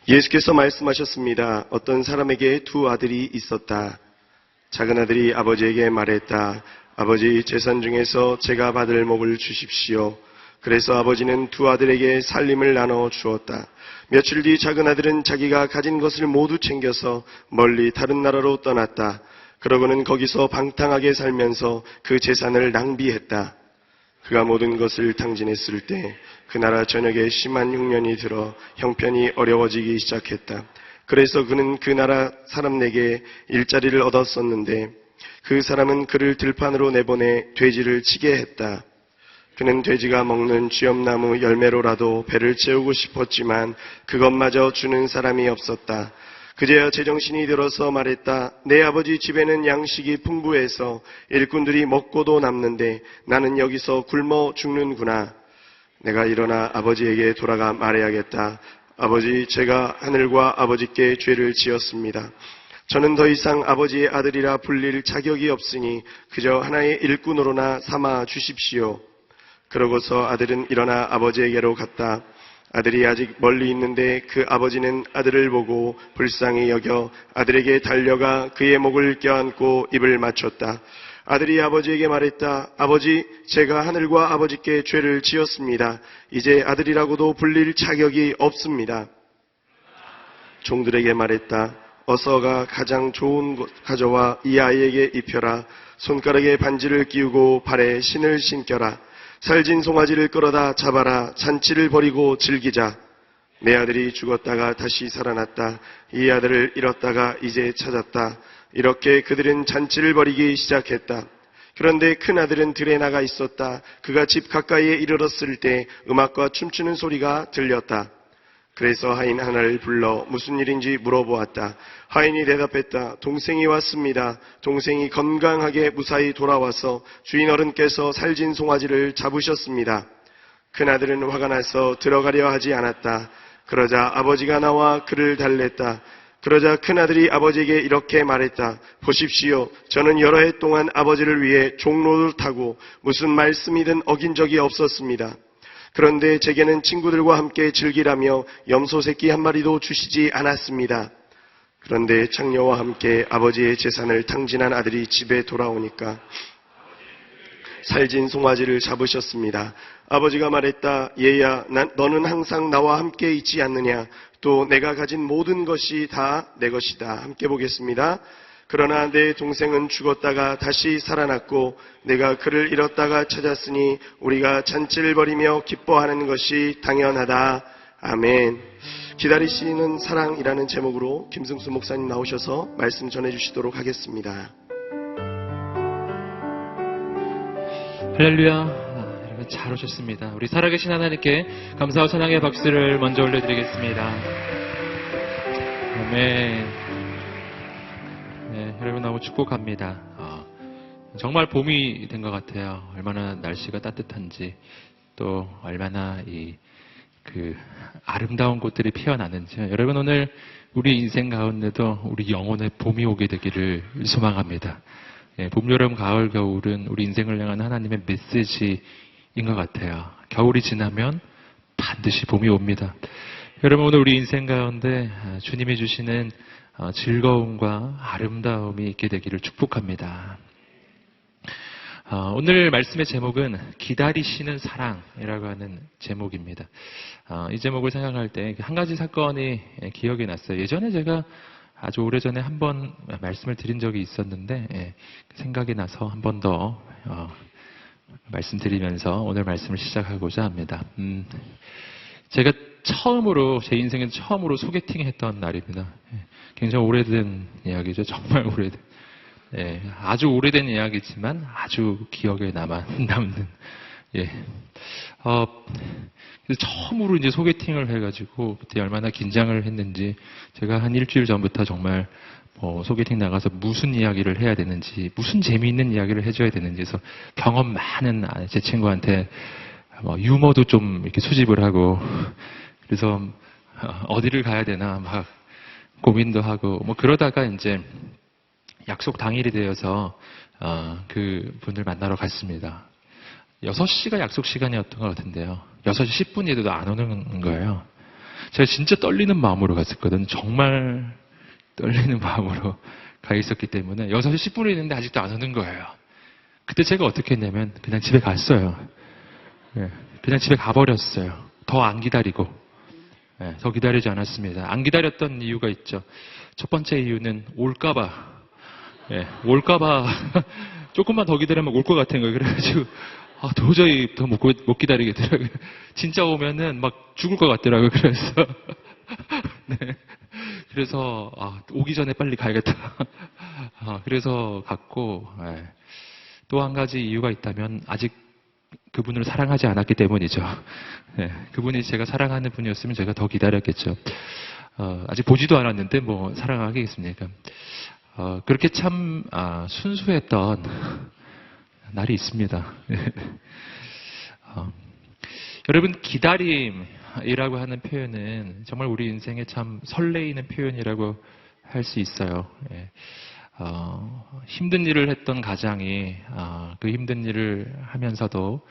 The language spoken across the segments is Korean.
예수께서 말씀하셨습니다. 어떤 사람에게 두 아들이 있었다. 작은 아들이 아버지에게 말했다. 아버지, 재산 중에서 제가 받을 몫을 주십시오. 그래서 아버지는 두 아들에게 살림을 나눠 주었다. 며칠 뒤 작은 아들은 자기가 가진 것을 모두 챙겨서 멀리 다른 나라로 떠났다. 그러고는 거기서 방탕하게 살면서 그 재산을 낭비했다. 그가 모든 것을 탕진했을 때 그 나라 전역에 심한 흉년이 들어 형편이 어려워지기 시작했다. 그래서 그는 그 나라 사람에게 일자리를 얻었었는데 그 사람은 그를 들판으로 내보내 돼지를 치게 했다. 그는 돼지가 먹는 쥐엄나무 열매로라도 배를 채우고 싶었지만 그것마저 주는 사람이 없었다. 그제야 제정신이 들어서 말했다. 내 아버지 집에는 양식이 풍부해서 일꾼들이 먹고도 남는데 나는 여기서 굶어 죽는구나. 내가 일어나 아버지에게 돌아가 말해야겠다. 아버지, 제가 하늘과 아버지께 죄를 지었습니다. 저는 더 이상 아버지의 아들이라 불릴 자격이 없으니 그저 하나의 일꾼으로나 삼아 주십시오. 그러고서 아들은 일어나 아버지에게로 갔다. 아들이 아직 멀리 있는데 그 아버지는 아들을 보고 불쌍히 여겨 아들에게 달려가 그의 목을 껴안고 입을 맞췄다. 아들이 아버지에게 말했다. 아버지, 제가 하늘과 아버지께 죄를 지었습니다. 이제 아들이라고도 불릴 자격이 없습니다. 종들에게 말했다. 어서가 가장 좋은 것 가져와 이 아이에게 입혀라. 손가락에 반지를 끼우고 발에 신을 신겨라. 살진 송아지를 끌어다 잡아라. 잔치를 벌이고 즐기자. 내 아들이 죽었다가 다시 살아났다. 이 아들을 잃었다가 이제 찾았다. 이렇게 그들은 잔치를 벌이기 시작했다. 그런데 큰 아들은 들에 나가 있었다. 그가 집 가까이에 이르렀을 때 음악과 춤추는 소리가 들렸다. 그래서 하인 하나를 불러 무슨 일인지 물어보았다. 하인이 대답했다. 동생이 왔습니다. 동생이 건강하게 무사히 돌아와서 주인 어른께서 살진 송아지를 잡으셨습니다. 큰아들은 화가 나서 들어가려 하지 않았다. 그러자 아버지가 나와 그를 달랬다. 그러자 큰아들이 아버지에게 이렇게 말했다. 보십시오. 저는 여러 해 동안 아버지를 위해 종노릇하고 무슨 말씀이든 어긴 적이 없었습니다. 그런데 제게는 친구들과 함께 즐기라며 염소 새끼 한 마리도 주시지 않았습니다. 그런데 창녀와 함께 아버지의 재산을 탕진한 아들이 집에 돌아오니까 살진 송아지를 잡으셨습니다. 아버지가 말했다. 얘야, 너는 항상 나와 함께 있지 않느냐. 또 내가 가진 모든 것이 다 내 것이다. 함께 보겠습니다. 그러나 내 동생은 죽었다가 다시 살아났고 내가 그를 잃었다가 찾았으니 우리가 잔치를 벌이며 기뻐하는 것이 당연하다. 아멘. 기다리시는 사랑이라는 제목으로 김승수 목사님 나오셔서 말씀 전해주시도록 하겠습니다. 할렐루야. 여러분 잘 오셨습니다. 우리 살아계신 하나님께 감사와 찬양의 박수를 먼저 올려드리겠습니다. 아멘. 네, 여러분 너무 축복합니다. 정말 봄이 된 것 같아요. 얼마나 날씨가 따뜻한지 또 얼마나 그 아름다운 꽃들이 피어나는지. 여러분 오늘 우리 인생 가운데도 우리 영혼의 봄이 오게 되기를 소망합니다. 봄, 여름, 가을, 겨울은 우리 인생을 향한 하나님의 메시지인 것 같아요. 겨울이 지나면 반드시 봄이 옵니다. 여러분 오늘 우리 인생 가운데 주님이 주시는 즐거움과 아름다움이 있게 되기를 축복합니다. 오늘 말씀의 제목은 기다리시는 사랑이라고 하는 제목입니다. 이 제목을 생각할 때 한 가지 사건이 기억이 났어요. 예전에 제가 아주 오래전에 한 번 말씀을 드린 적이 있었는데 생각이 나서 한 번 더 말씀드리면서 오늘 말씀을 시작하고자 합니다. 제가 제 인생에서 처음으로 소개팅 했던 날입니다. 굉장히 오래된 이야기죠. 정말 오래된. 아주 오래된 이야기지만 아주 기억에 남는. 그래서 처음으로 이제 소개팅을 해가지고 그때 얼마나 긴장을 했는지 제가 한 일주일 전부터 정말 소개팅 나가서 무슨 이야기를 해야 되는지, 무슨 재미있는 이야기를 해줘야 되는지 해서 경험 많은 제 친구한테 유머도 좀 이렇게 수집을 하고 그래서 어디를 가야 되나 막 고민도 하고 그러다가 이제 약속 당일이 되어서 그 분을 만나러 갔습니다. 6시가 약속 시간이었던 것 같은데요. 6시 10분이라도 안 오는 거예요. 제가 진짜 떨리는 마음으로 갔었거든요. 정말 떨리는 마음으로 가 있었기 때문에 6시 10분이 있는데 아직도 안 오는 거예요. 그때 제가 어떻게 했냐면 그냥 집에 갔어요. 예, 그냥 집에 가버렸어요. 더 안 기다리고. 예, 더 기다리지 않았습니다. 안 기다렸던 이유가 있죠. 첫 번째 이유는 올까봐. 예, 올까봐 조금만 더 기다리면 올 것 같은 거예요. 그래가지고 도저히 더 못 기다리겠더라고요. 진짜 오면은 막 죽을 것 같더라고요. 그래서 네. 그래서 오기 전에 빨리 가야겠다. 그래서 갔고 또 한 가지 이유가 있다면 아직 그분을 사랑하지 않았기 때문이죠. 네. 그분이 제가 사랑하는 분이었으면 제가 더 기다렸겠죠. 아직 보지도 않았는데 뭐 사랑하겠습니까? 그렇게 참 순수했던 날이 있습니다. 여러분, 기다림이라고 하는 표현은 정말 우리 인생에 참 설레이는 표현이라고 할 수 있어요. 예. 힘든 일을 했던 가장이 그 힘든 일을 하면서도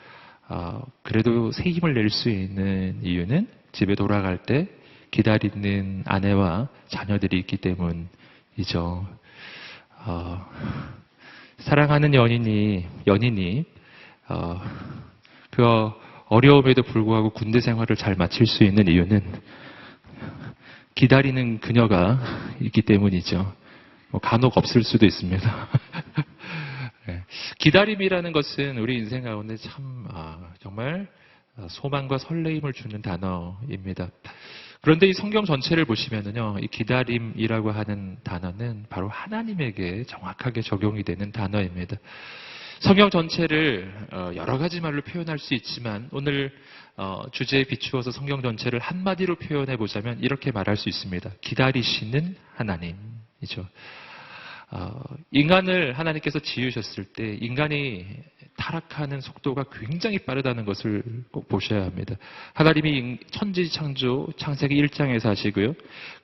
그래도 새 힘을 낼 수 있는 이유는 집에 돌아갈 때 기다리는 아내와 자녀들이 있기 때문이죠. 사랑하는 연인이 그 어려움에도 불구하고 군대 생활을 잘 마칠 수 있는 이유는 기다리는 그녀가 있기 때문이죠. 간혹 없을 수도 있습니다. 네. 기다림이라는 것은 우리 인생 가운데 참 정말 소망과 설레임을 주는 단어입니다. 그런데 이 성경 전체를 보시면은요, 이 기다림이라고 하는 단어는 바로 하나님에게 정확하게 적용이 되는 단어입니다. 성경 전체를 여러 가지 말로 표현할 수 있지만 오늘 주제에 비추어서 성경 전체를 한마디로 표현해 보자면 이렇게 말할 수 있습니다. 기다리시는 하나님이죠. 인간을 하나님께서 지으셨을 때 인간이 타락하는 속도가 굉장히 빠르다는 것을 꼭 보셔야 합니다. 하나님이 천지창조 창세기 1장에서 하시고요.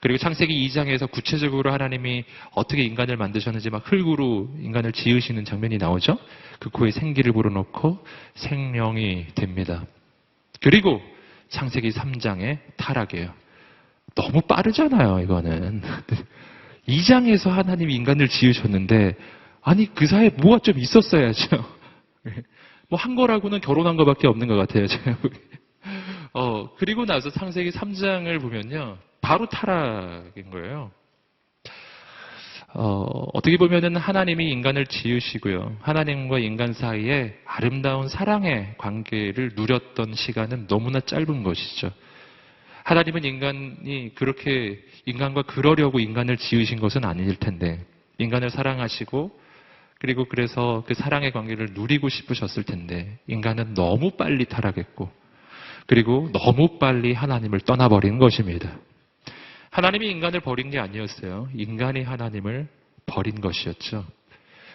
그리고 창세기 2장에서 구체적으로 하나님이 어떻게 인간을 만드셨는지 막 흙으로 인간을 지으시는 장면이 나오죠. 그 코에 생기를 불어넣고 생명이 됩니다. 그리고 창세기 3장에 타락이에요. 너무 빠르잖아요, 이거는. 2장에서 하나님이 인간을 지으셨는데 아니 그 사이에 뭐가 좀 있었어야죠. 뭐 한 거라고는 결혼한 거밖에 없는 것 같아요. 제가 그리고 나서 창세기 3장을 보면요. 바로 타락인 거예요. 어떻게 보면은 하나님이 인간을 지으시고요. 하나님과 인간 사이에 아름다운 사랑의 관계를 누렸던 시간은 너무나 짧은 것이죠. 하나님은 인간이 그렇게 인간과 그러려고 인간을 지으신 것은 아닐 텐데 인간을 사랑하시고 그리고 그래서 그 사랑의 관계를 누리고 싶으셨을 텐데 인간은 너무 빨리 타락했고 그리고 너무 빨리 하나님을 떠나버린 것입니다. 하나님이 인간을 버린 게 아니었어요. 인간이 하나님을 버린 것이었죠.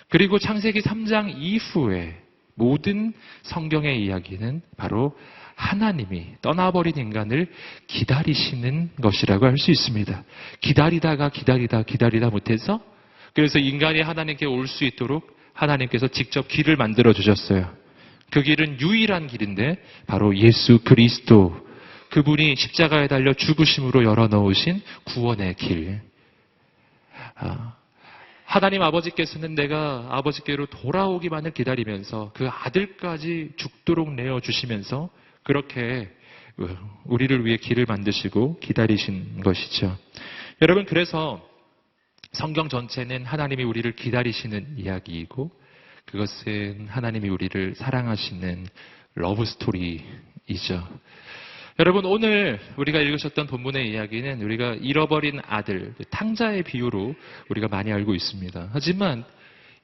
그리고 창세기 3장 이후에 모든 성경의 이야기는 바로 하나님이 떠나버린 인간을 기다리시는 것이라고 할 수 있습니다. 기다리다 못해서 그래서 인간이 하나님께 올 수 있도록 하나님께서 직접 길을 만들어 주셨어요. 그 길은 유일한 길인데 바로 예수 그리스도 그분이 십자가에 달려 죽으심으로 열어놓으신 구원의 길. 하나님 아버지께서는 내가 아버지께로 돌아오기만을 기다리면서 그 아들까지 죽도록 내어주시면서 그렇게 우리를 위해 길을 만드시고 기다리신 것이죠. 여러분, 그래서 성경 전체는 하나님이 우리를 기다리시는 이야기이고 그것은 하나님이 우리를 사랑하시는 러브 스토리이죠. 여러분, 오늘 우리가 읽으셨던 본문의 이야기는 우리가 잃어버린 아들, 탕자의 비유로 우리가 많이 알고 있습니다. 하지만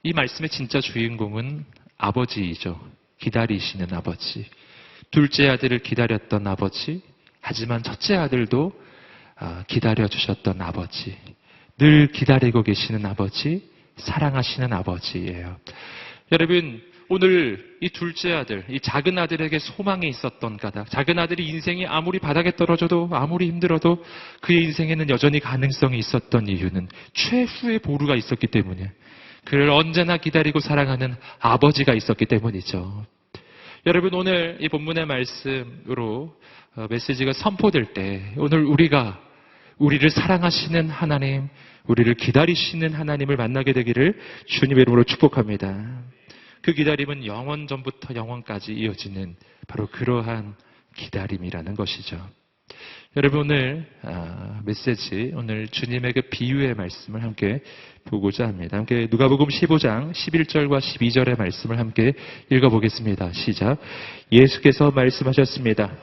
이 말씀의 진짜 주인공은 아버지이죠. 기다리시는 아버지. 둘째 아들을 기다렸던 아버지, 하지만 첫째 아들도 기다려주셨던 아버지. 늘 기다리고 계시는 아버지, 사랑하시는 아버지예요. 여러분, 오늘 이 둘째 아들, 이 작은 아들에게 소망이 있었던 까닭, 작은 아들이 인생이 아무리 바닥에 떨어져도 아무리 힘들어도 그의 인생에는 여전히 가능성이 있었던 이유는 최후의 보루가 있었기 때문에 그를 언제나 기다리고 사랑하는 아버지가 있었기 때문이죠. 여러분 오늘 이 본문의 말씀으로 메시지가 선포될 때 오늘 우리가 우리를 사랑하시는 하나님, 우리를 기다리시는 하나님을 만나게 되기를 주님의 이름으로 축복합니다. 그 기다림은 영원 전부터 영원까지 이어지는 바로 그러한 기다림이라는 것이죠. 여러분 오늘 메시지, 오늘 주님의 그 비유의 말씀을 함께 보고자 합니다. 함께 누가복음 15장 11절과 12절의 말씀을 함께 읽어보겠습니다. 시작. 예수께서 말씀하셨습니다.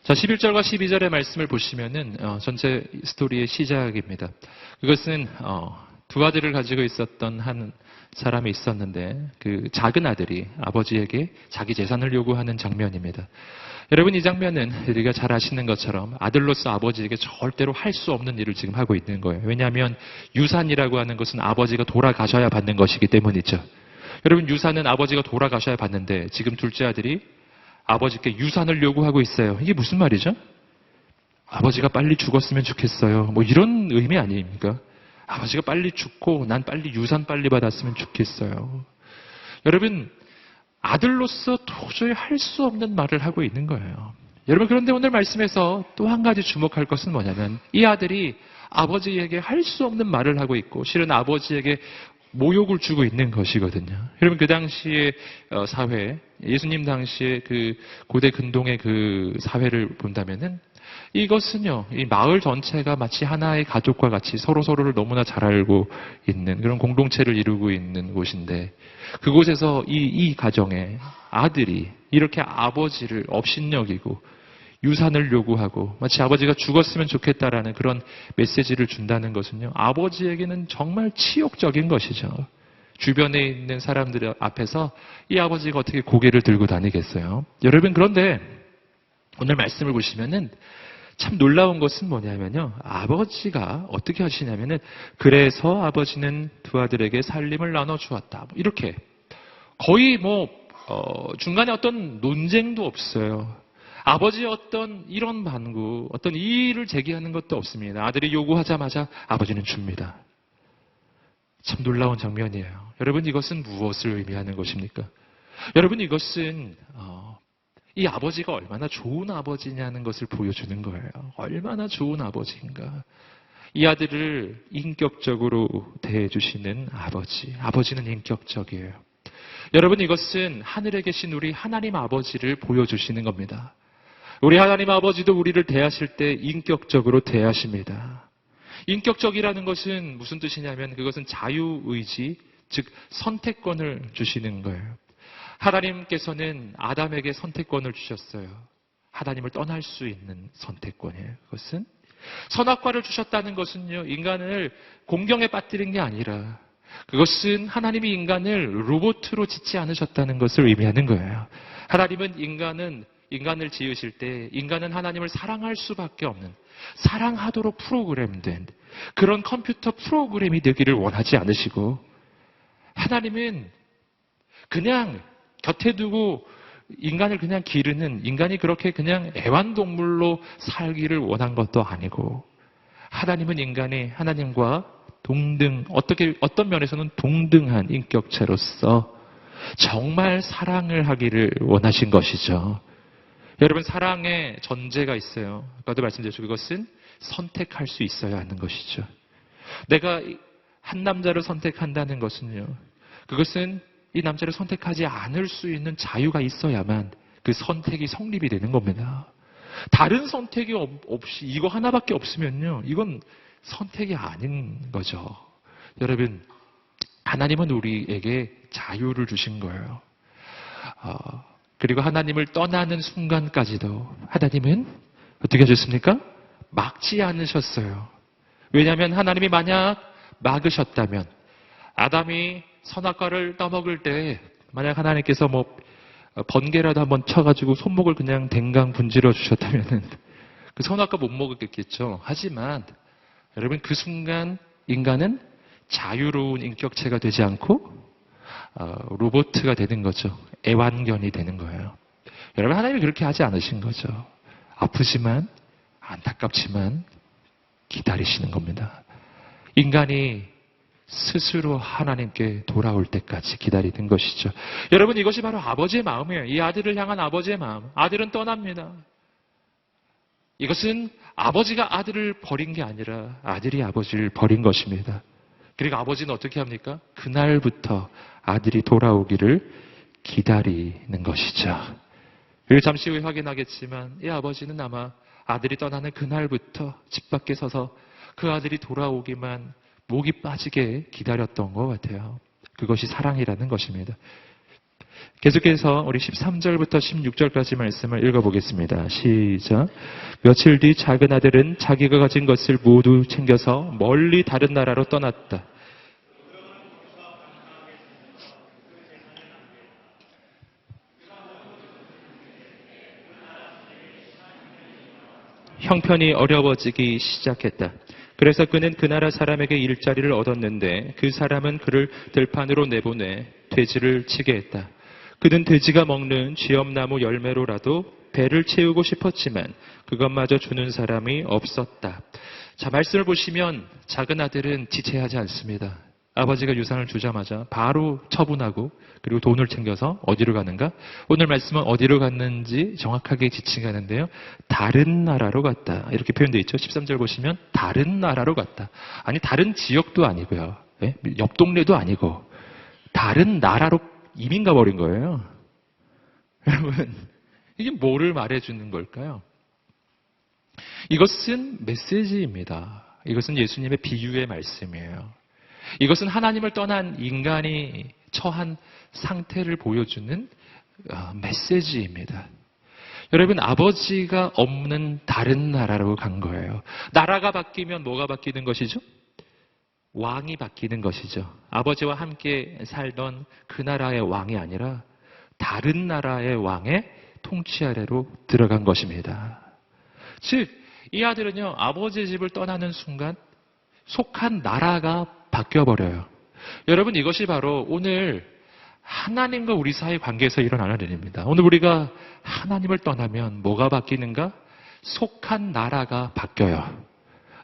자, 11절과 12절의 말씀을 보시면은 전체 스토리의 시작입니다. 그것은 두 아들을 가지고 있었던 한 사람이 있었는데 그 작은 아들이 아버지에게 자기 재산을 요구하는 장면입니다. 여러분 이 장면은 우리가 잘 아시는 것처럼 아들로서 아버지에게 절대로 할 수 없는 일을 지금 하고 있는 거예요. 왜냐하면 유산이라고 하는 것은 아버지가 돌아가셔야 받는 것이기 때문이죠. 여러분 유산은 아버지가 돌아가셔야 받는데 지금 둘째 아들이 아버지께 유산을 요구하고 있어요. 이게 무슨 말이죠? 아버지가 빨리 죽었으면 좋겠어요. 뭐 이런 의미 아닙니까? 아버지가 빨리 죽고 난 빨리 유산 빨리 받았으면 좋겠어요. 여러분 아들로서 도저히 할 수 없는 말을 하고 있는 거예요. 여러분 그런데 오늘 말씀에서 또 한 가지 주목할 것은 뭐냐면 이 아들이 아버지에게 할 수 없는 말을 하고 있고 실은 아버지에게 모욕을 주고 있는 것이거든요. 여러분 그 당시의 사회, 예수님 당시의 그 고대 근동의 그 사회를 본다면은 이것은요, 이 마을 전체가 마치 하나의 가족과 같이 서로를 너무나 잘 알고 있는 그런 공동체를 이루고 있는 곳인데 그곳에서 이 가정의 아들이 이렇게 아버지를 업신여기고 유산을 요구하고 마치 아버지가 죽었으면 좋겠다라는 그런 메시지를 준다는 것은요. 아버지에게는 정말 치욕적인 것이죠. 주변에 있는 사람들 앞에서 이 아버지가 어떻게 고개를 들고 다니겠어요. 여러분 그런데 오늘 말씀을 보시면은 참 놀라운 것은 뭐냐면요. 아버지가 어떻게 하시냐면은 그래서 아버지는 두 아들에게 살림을 나눠주었다. 이렇게 거의 중간에 어떤 논쟁도 없어요. 아버지의 어떤 이런 반구, 어떤 이의를 제기하는 것도 없습니다. 아들이 요구하자마자 아버지는 줍니다. 참 놀라운 장면이에요. 여러분 이것은 무엇을 의미하는 것입니까? 여러분 이것은 이 아버지가 얼마나 좋은 아버지냐는 것을 보여주는 거예요. 얼마나 좋은 아버지인가. 이 아들을 인격적으로 대해주시는 아버지. 아버지는 인격적이에요. 여러분 이것은 하늘에 계신 우리 하나님 아버지를 보여주시는 겁니다. 우리 하나님 아버지도 우리를 대하실 때 인격적으로 대하십니다. 인격적이라는 것은 무슨 뜻이냐면 그것은 자유의지, 즉 선택권을 주시는 거예요. 하나님께서는 아담에게 선택권을 주셨어요. 하나님을 떠날 수 있는 선택권이에요. 그것은 선악과를 주셨다는 것은요, 인간을 공경에 빠뜨린 게 아니라 그것은 하나님이 인간을 로봇으로 짓지 않으셨다는 것을 의미하는 거예요. 하나님은 인간을 지으실 때 인간은 하나님을 사랑할 수밖에 없는 사랑하도록 프로그램된 그런 컴퓨터 프로그램이 되기를 원하지 않으시고 하나님은 그냥 곁에 두고 인간을 그냥 기르는 인간이 그렇게 그냥 애완동물로 살기를 원한 것도 아니고 하나님은 인간이 하나님과 어떤 면에서는 동등한 인격체로서 정말 사랑을 하기를 원하신 것이죠. 여러분 사랑의 전제가 있어요. 아까도 말씀드렸죠. 그것은 선택할 수 있어야 하는 것이죠. 내가 한 남자를 선택한다는 것은요. 그것은 이 남자를 선택하지 않을 수 있는 자유가 있어야만 그 선택이 성립이 되는 겁니다. 다른 선택이 없이 이거 하나밖에 없으면요. 이건 선택이 아닌 거죠. 여러분 하나님은 우리에게 자유를 주신 거예요. 그리고 하나님을 떠나는 순간까지도 하나님은 어떻게 하셨습니까? 막지 않으셨어요. 왜냐하면 하나님이 만약 막으셨다면 아담이 선악과를 따먹을 때 만약 하나님께서 번개라도 한번 쳐가지고 손목을 그냥 댕강 분질러 주셨다면은 그 선악과 못 먹었겠죠. 하지만 여러분 그 순간 인간은 자유로운 인격체가 되지 않고 로봇가 되는 거죠. 애완견이 되는 거예요. 여러분 하나님이 그렇게 하지 않으신 거죠. 아프지만 안타깝지만 기다리시는 겁니다. 인간이 스스로 하나님께 돌아올 때까지 기다리는 것이죠. 여러분, 이것이 바로 아버지의 마음이에요. 이 아들을 향한 아버지의 마음. 아들은 떠납니다. 이것은 아버지가 아들을 버린 게 아니라 아들이 아버지를 버린 것입니다. 그리고 아버지는 어떻게 합니까? 그날부터 아들이 돌아오기를 기다리는 것이죠. 그리고 잠시 후에 확인하겠지만 이 아버지는 아마 아들이 떠나는 그날부터 집 밖에 서서 그 아들이 돌아오기만 목이 빠지게 기다렸던 것 같아요. 그것이 사랑이라는 것입니다. 계속해서 우리 13절부터 16절까지 말씀을 읽어보겠습니다. 시작. 며칠 뒤 작은 아들은 자기가 가진 것을 모두 챙겨서 멀리 다른 나라로 떠났다. 형편이 어려워지기 시작했다. 그래서 그는 그 나라 사람에게 일자리를 얻었는데 그 사람은 그를 들판으로 내보내 돼지를 치게 했다. 그는 돼지가 먹는 쥐엄나무 열매로라도 배를 채우고 싶었지만 그것마저 주는 사람이 없었다. 자, 말씀을 보시면 작은 아들은 지체하지 않습니다. 아버지가 유산을 주자마자 바로 처분하고 그리고 돈을 챙겨서 어디로 가는가? 오늘 말씀은 어디로 갔는지 정확하게 지칭하는데요. 다른 나라로 갔다. 이렇게 표현되어 있죠. 13절 보시면 다른 나라로 갔다. 아니, 다른 지역도 아니고요. 예? 옆 동네도 아니고 다른 나라로 이민 가버린 거예요. 여러분, 이게 뭐를 말해주는 걸까요? 이것은 메시지입니다. 이것은 예수님의 비유의 말씀이에요. 이것은 하나님을 떠난 인간이 처한 상태를 보여주는 메시지입니다. 여러분, 아버지가 없는 다른 나라로 간 거예요. 나라가 바뀌면 뭐가 바뀌는 것이죠? 왕이 바뀌는 것이죠. 아버지와 함께 살던 그 나라의 왕이 아니라 다른 나라의 왕의 통치 아래로 들어간 것입니다. 즉, 이 아들은요, 아버지의 집을 떠나는 순간 속한 나라가 바뀌어버려요. 여러분, 이것이 바로 오늘 하나님과 우리 사이 관계에서 일어나는 일입니다. 오늘 우리가 하나님을 떠나면 뭐가 바뀌는가? 속한 나라가 바뀌어요.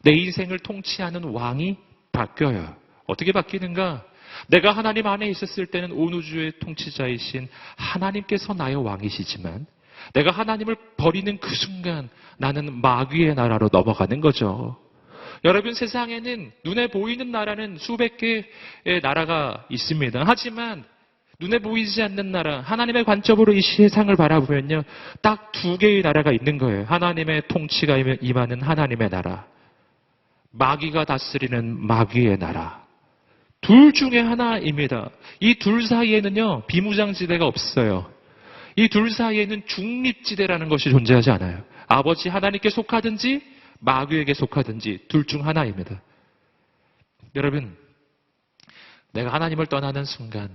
내 인생을 통치하는 왕이 바뀌어요. 어떻게 바뀌는가? 내가 하나님 안에 있었을 때는 온 우주의 통치자이신 하나님께서 나의 왕이시지만 내가 하나님을 버리는 그 순간 나는 마귀의 나라로 넘어가는 거죠. 여러분, 세상에는 눈에 보이는 나라는 수백 개의 나라가 있습니다. 하지만 눈에 보이지 않는 나라, 하나님의 관점으로 이 세상을 바라보면요, 딱 두 개의 나라가 있는 거예요. 하나님의 통치가 임하는 하나님의 나라, 마귀가 다스리는 마귀의 나라. 둘 중에 하나입니다. 이 둘 사이에는요, 비무장지대가 없어요. 이 둘 사이에는 중립지대라는 것이 존재하지 않아요. 아버지 하나님께 속하든지 마귀에게 속하든지 둘 중 하나입니다. 여러분, 내가 하나님을 떠나는 순간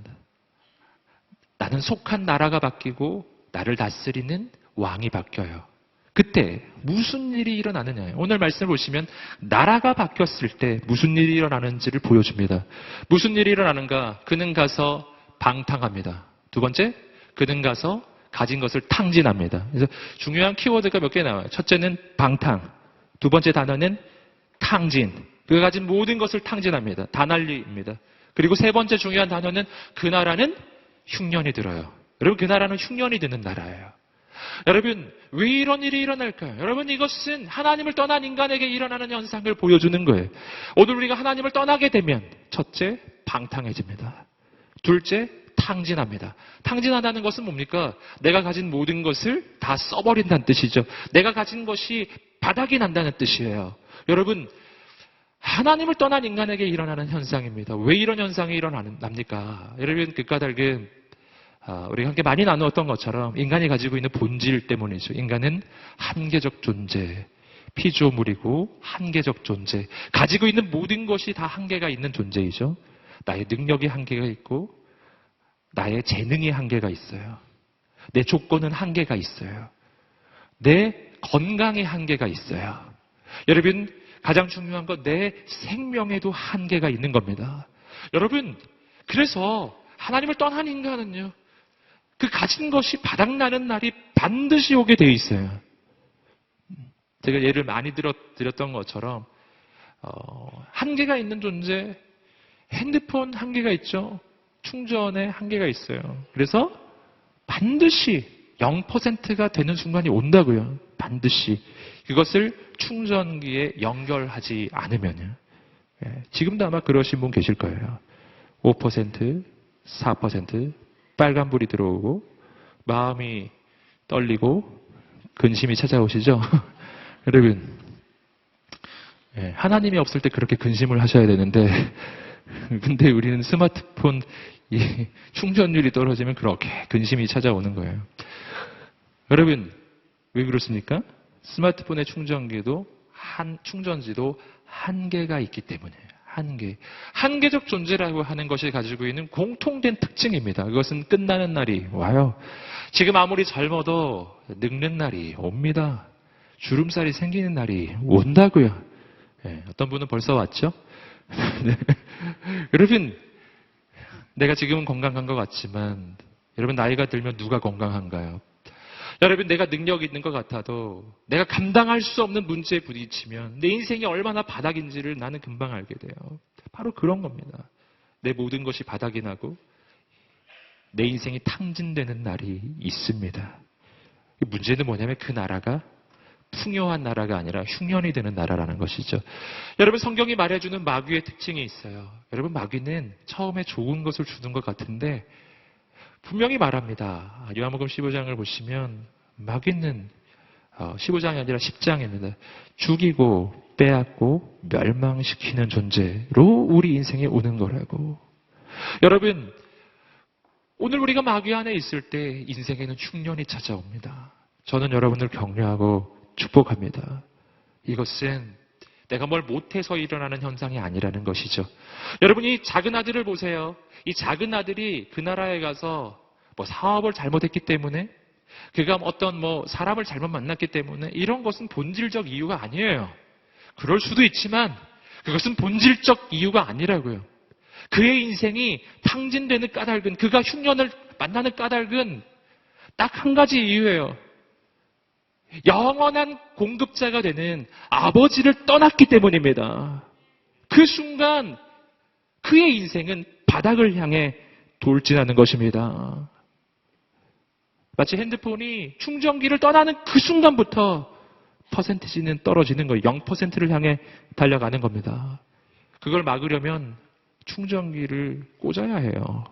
나는 속한 나라가 바뀌고 나를 다스리는 왕이 바뀌어요. 그때 무슨 일이 일어나느냐. 오늘 말씀을 보시면 나라가 바뀌었을 때 무슨 일이 일어나는지를 보여줍니다. 무슨 일이 일어나는가? 그는 가서 방탕합니다. 두 번째, 그는 가서 가진 것을 탕진합니다. 그래서 중요한 키워드가 몇 개 나와요. 첫째는 방탕. 두 번째 단어는 탕진. 그가 가진 모든 것을 탕진합니다. 다날리입니다. 그리고 세 번째 중요한 단어는 그 나라는 흉년이 들어요. 여러분, 그 나라는 흉년이 드는 나라예요. 여러분, 왜 이런 일이 일어날까요? 여러분, 이것은 하나님을 떠난 인간에게 일어나는 현상을 보여주는 거예요. 오늘 우리가 하나님을 떠나게 되면 첫째, 방탕해집니다. 둘째, 탕진합니다. 탕진한다는 것은 뭡니까? 내가 가진 모든 것을 다 써버린다는 뜻이죠. 내가 가진 것이 바닥이 난다는 뜻이에요. 여러분, 하나님을 떠난 인간에게 일어나는 현상입니다. 왜 이런 현상이 일어납니까? 여러분, 그 까닭은 우리가 함께 많이 나누었던 것처럼 인간이 가지고 있는 본질 때문이죠. 인간은 한계적 존재, 피조물이고 한계적 존재. 가지고 있는 모든 것이 다 한계가 있는 존재이죠. 나의 능력이 한계가 있고 나의 재능이 한계가 있어요. 내 조건은 한계가 있어요. 내 건강에 한계가 있어요. 여러분, 가장 중요한 건 내 생명에도 한계가 있는 겁니다. 여러분, 그래서 하나님을 떠난 인간은요, 그 가진 것이 바닥나는 날이 반드시 오게 되어 있어요. 제가 예를 많이 드렸던 것처럼 한계가 있는 존재, 핸드폰 한계가 있죠. 충전에 한계가 있어요. 그래서 반드시 0%가 되는 순간이 온다고요. 반드시. 그것을 충전기에 연결하지 않으면요. 지금도 아마 그러신 분 계실 거예요. 5%, 4%, 빨간불이 들어오고 마음이 떨리고 근심이 찾아오시죠? 여러분, 하나님이 없을 때 그렇게 근심을 하셔야 되는데 근데 우리는 스마트폰 충전율이 떨어지면 그렇게 근심이 찾아오는 거예요. 여러분, 왜 그렇습니까? 스마트폰의 충전기도 충전지도 한계가 있기 때문이에요. 한계적 존재라고 하는 것이 가지고 있는 공통된 특징입니다. 그것은 끝나는 날이 와요. 지금 아무리 젊어도 늙는 날이 옵니다. 주름살이 생기는 날이 온다고요. 어떤 분은 벌써 왔죠? 네. 여러분, 내가 지금은 건강한 것 같지만 여러분 나이가 들면 누가 건강한가요? 여러분, 내가 능력 있는 것 같아도 내가 감당할 수 없는 문제에 부딪히면 내 인생이 얼마나 바닥인지를 나는 금방 알게 돼요. 바로 그런 겁니다. 내 모든 것이 바닥이 나고 내 인생이 탕진되는 날이 있습니다. 문제는 뭐냐면 그 나라가 풍요한 나라가 아니라 흉년이 되는 나라라는 것이죠. 여러분, 성경이 말해주는 마귀의 특징이 있어요. 여러분, 마귀는 처음에 좋은 것을 주는 것 같은데 분명히 말합니다. 요한복음 15장을 보시면 마귀는 15장이 아니라 10장입니다. 죽이고 빼앗고 멸망시키는 존재로 우리 인생에 오는 거라고. 여러분, 오늘 우리가 마귀 안에 있을 때 인생에는 흉년이 찾아옵니다. 저는 여러분들 격려하고 축복합니다. 이것은 내가 뭘 못해서 일어나는 현상이 아니라는 것이죠. 여러분, 이 작은 아들을 보세요. 이 작은 아들이 그 나라에 가서 사업을 잘못했기 때문에, 그가 어떤 사람을 잘못 만났기 때문에 이런 것은 본질적 이유가 아니에요. 그럴 수도 있지만 그것은 본질적 이유가 아니라고요. 그의 인생이 탕진되는 까닭은, 그가 흉년을 만나는 까닭은 딱 한 가지 이유예요. 영원한 공급자가 되는 아버지를 떠났기 때문입니다. 그 순간 그의 인생은 바닥을 향해 돌진하는 것입니다. 마치 핸드폰이 충전기를 떠나는 그 순간부터 퍼센티지는 떨어지는 거예요. 0%를 향해 달려가는 겁니다. 그걸 막으려면 충전기를 꽂아야 해요.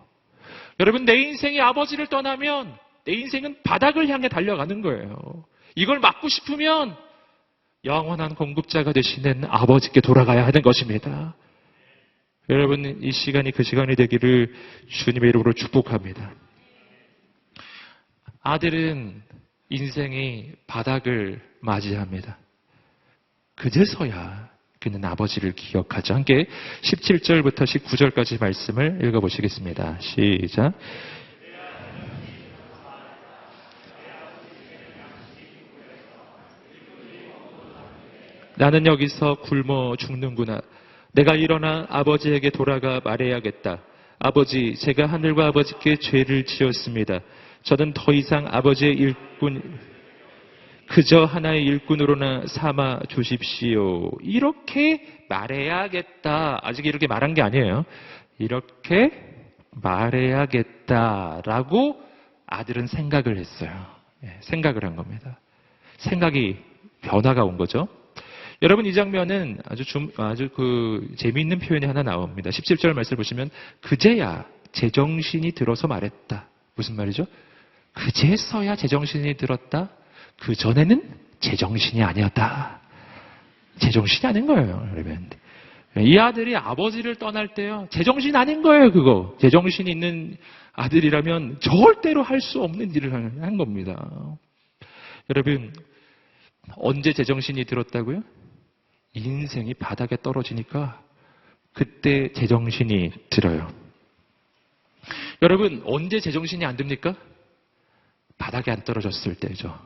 여러분, 내 인생이 아버지를 떠나면 내 인생은 바닥을 향해 달려가는 거예요. 이걸 막고 싶으면 영원한 공급자가 되시는 아버지께 돌아가야 하는 것입니다. 여러분, 이 시간이 그 시간이 되기를 주님의 이름으로 축복합니다. 아들은 인생이 바닥을 맞이합니다. 그제서야 그는 아버지를 기억하죠. 함께 17절부터 19절까지 말씀을 읽어보시겠습니다. 시작. 나는 여기서 굶어 죽는구나. 내가 일어나 아버지에게 돌아가 말해야겠다. 아버지, 제가 하늘과 아버지께 죄를 지었습니다. 저는 더 이상 아버지의 일꾼, 그저 하나의 일꾼으로나 삼아 주십시오. 이렇게 말해야겠다. 아직 이렇게 말한 게 아니에요. 이렇게 말해야겠다라고 아들은 생각을 했어요. 생각을 한 겁니다. 생각이 변화가 온 거죠. 여러분, 이 장면은 아주 재미있는 표현이 하나 나옵니다. 17절 말씀을 보시면 그제야 제정신이 들어서 말했다. 무슨 말이죠? 그제서야 제정신이 들었다. 그 전에는 제정신이 아니었다. 제정신이 아닌 거예요, 여러분. 이 아들이 아버지를 떠날 때요, 제정신 아닌 거예요, 그거. 제정신이 있는 아들이라면 절대로 할 수 없는 일을 한 겁니다. 여러분, 언제 제정신이 들었다고요? 인생이 바닥에 떨어지니까 그때 제정신이 들어요. 여러분, 언제 제정신이 안 듭니까? 바닥에 안 떨어졌을 때죠.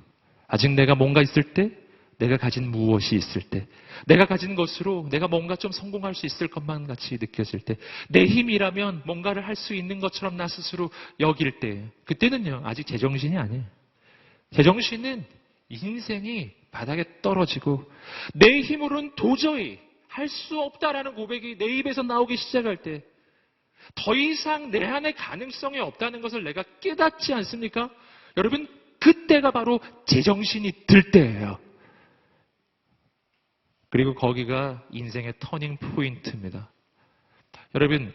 아직 내가 뭔가 있을 때, 내가 가진 무엇이 있을 때, 내가 가진 것으로 내가 뭔가 좀 성공할 수 있을 것만 같이 느껴질 때, 내 힘이라면 뭔가를 할 수 있는 것처럼 나 스스로 여길 때, 그때는요, 아직 제정신이 아니에요. 제정신은 인생이 바닥에 떨어지고 내 힘으로는 도저히 할 수 없다라는 고백이 내 입에서 나오기 시작할 때 더 이상 내 안에 가능성이 없다는 것을 내가 깨닫지 않습니까? 여러분, 그때가 바로 제정신이 들 때예요. 그리고 거기가 인생의 터닝 포인트입니다. 여러분,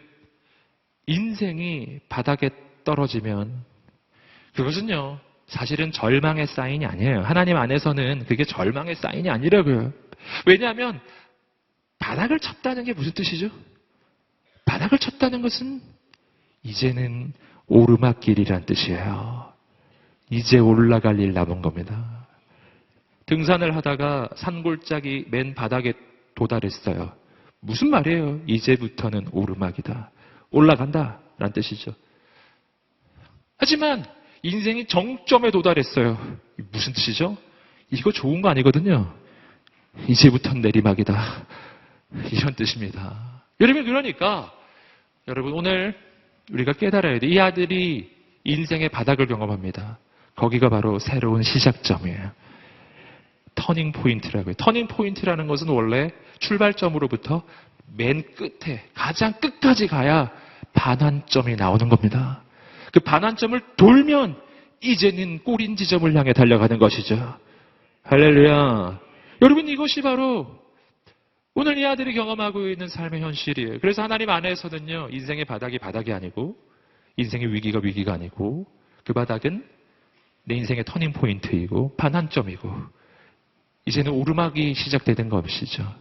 인생이 바닥에 떨어지면 그것은요, 사실은 절망의 사인이 아니에요. 하나님 안에서는 그게 절망의 사인이 아니라고요. 왜냐하면 바닥을 쳤다는 게 무슨 뜻이죠? 바닥을 쳤다는 것은 이제는 오르막길이란 뜻이에요. 이제 올라갈 일 남은 겁니다. 등산을 하다가 산골짜기 맨 바닥에 도달했어요. 무슨 말이에요? 이제부터는 오르막이다. 올라간다 라는 뜻이죠. 하지만 인생이 정점에 도달했어요. 무슨 뜻이죠? 이거 좋은 거 아니거든요. 이제부터는 내리막이다. 이런 뜻입니다. 여러분, 그러니까 여러분, 오늘 우리가 깨달아야 돼. 이 아들이 인생의 바닥을 경험합니다. 거기가 바로 새로운 시작점이에요. 터닝 포인트라고요. 터닝 포인트라는 것은 원래 출발점으로부터 맨 끝에, 가장 끝까지 가야 반환점이 나오는 겁니다. 그 반환점을 돌면 이제는 꼬린 지점을 향해 달려가는 것이죠. 할렐루야. 여러분, 이것이 바로 오늘 이 아들이 경험하고 있는 삶의 현실이에요. 그래서 하나님 안에서는요, 인생의 바닥이 아니고, 인생의 위기가 아니고, 그 바닥은 내 인생의 터닝 포인트이고, 반환점이고, 이제는 오르막이 시작되는 것이죠.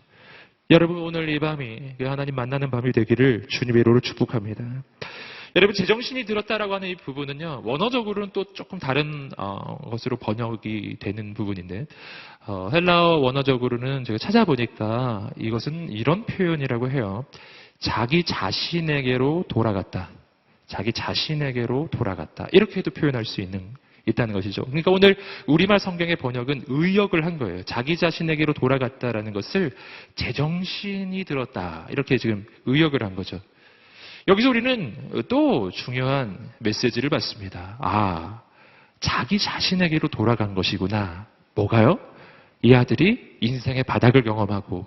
여러분, 오늘 이 밤이 하나님 만나는 밤이 되기를 주님의 이름으로 축복합니다. 여러분, 제정신이 들었다라고 하는 이 부분은요, 원어적으로는 또 조금 다른 것으로 번역이 되는 부분인데, 헬라어 원어적으로는 제가 찾아보니까 이것은 이런 표현이라고 해요. 자기 자신에게로 돌아갔다. 자기 자신에게로 돌아갔다. 이렇게도 표현할 수 있다는 것이죠. 그러니까 오늘 우리말 성경의 번역은 의역을 한 거예요. 자기 자신에게로 돌아갔다라는 것을 제정신이 들었다. 이렇게 지금 의역을 한 거죠. 여기서 우리는 또 중요한 메시지를 받습니다. 아, 자기 자신에게로 돌아간 것이구나. 뭐가요? 이 아들이 인생의 바닥을 경험하고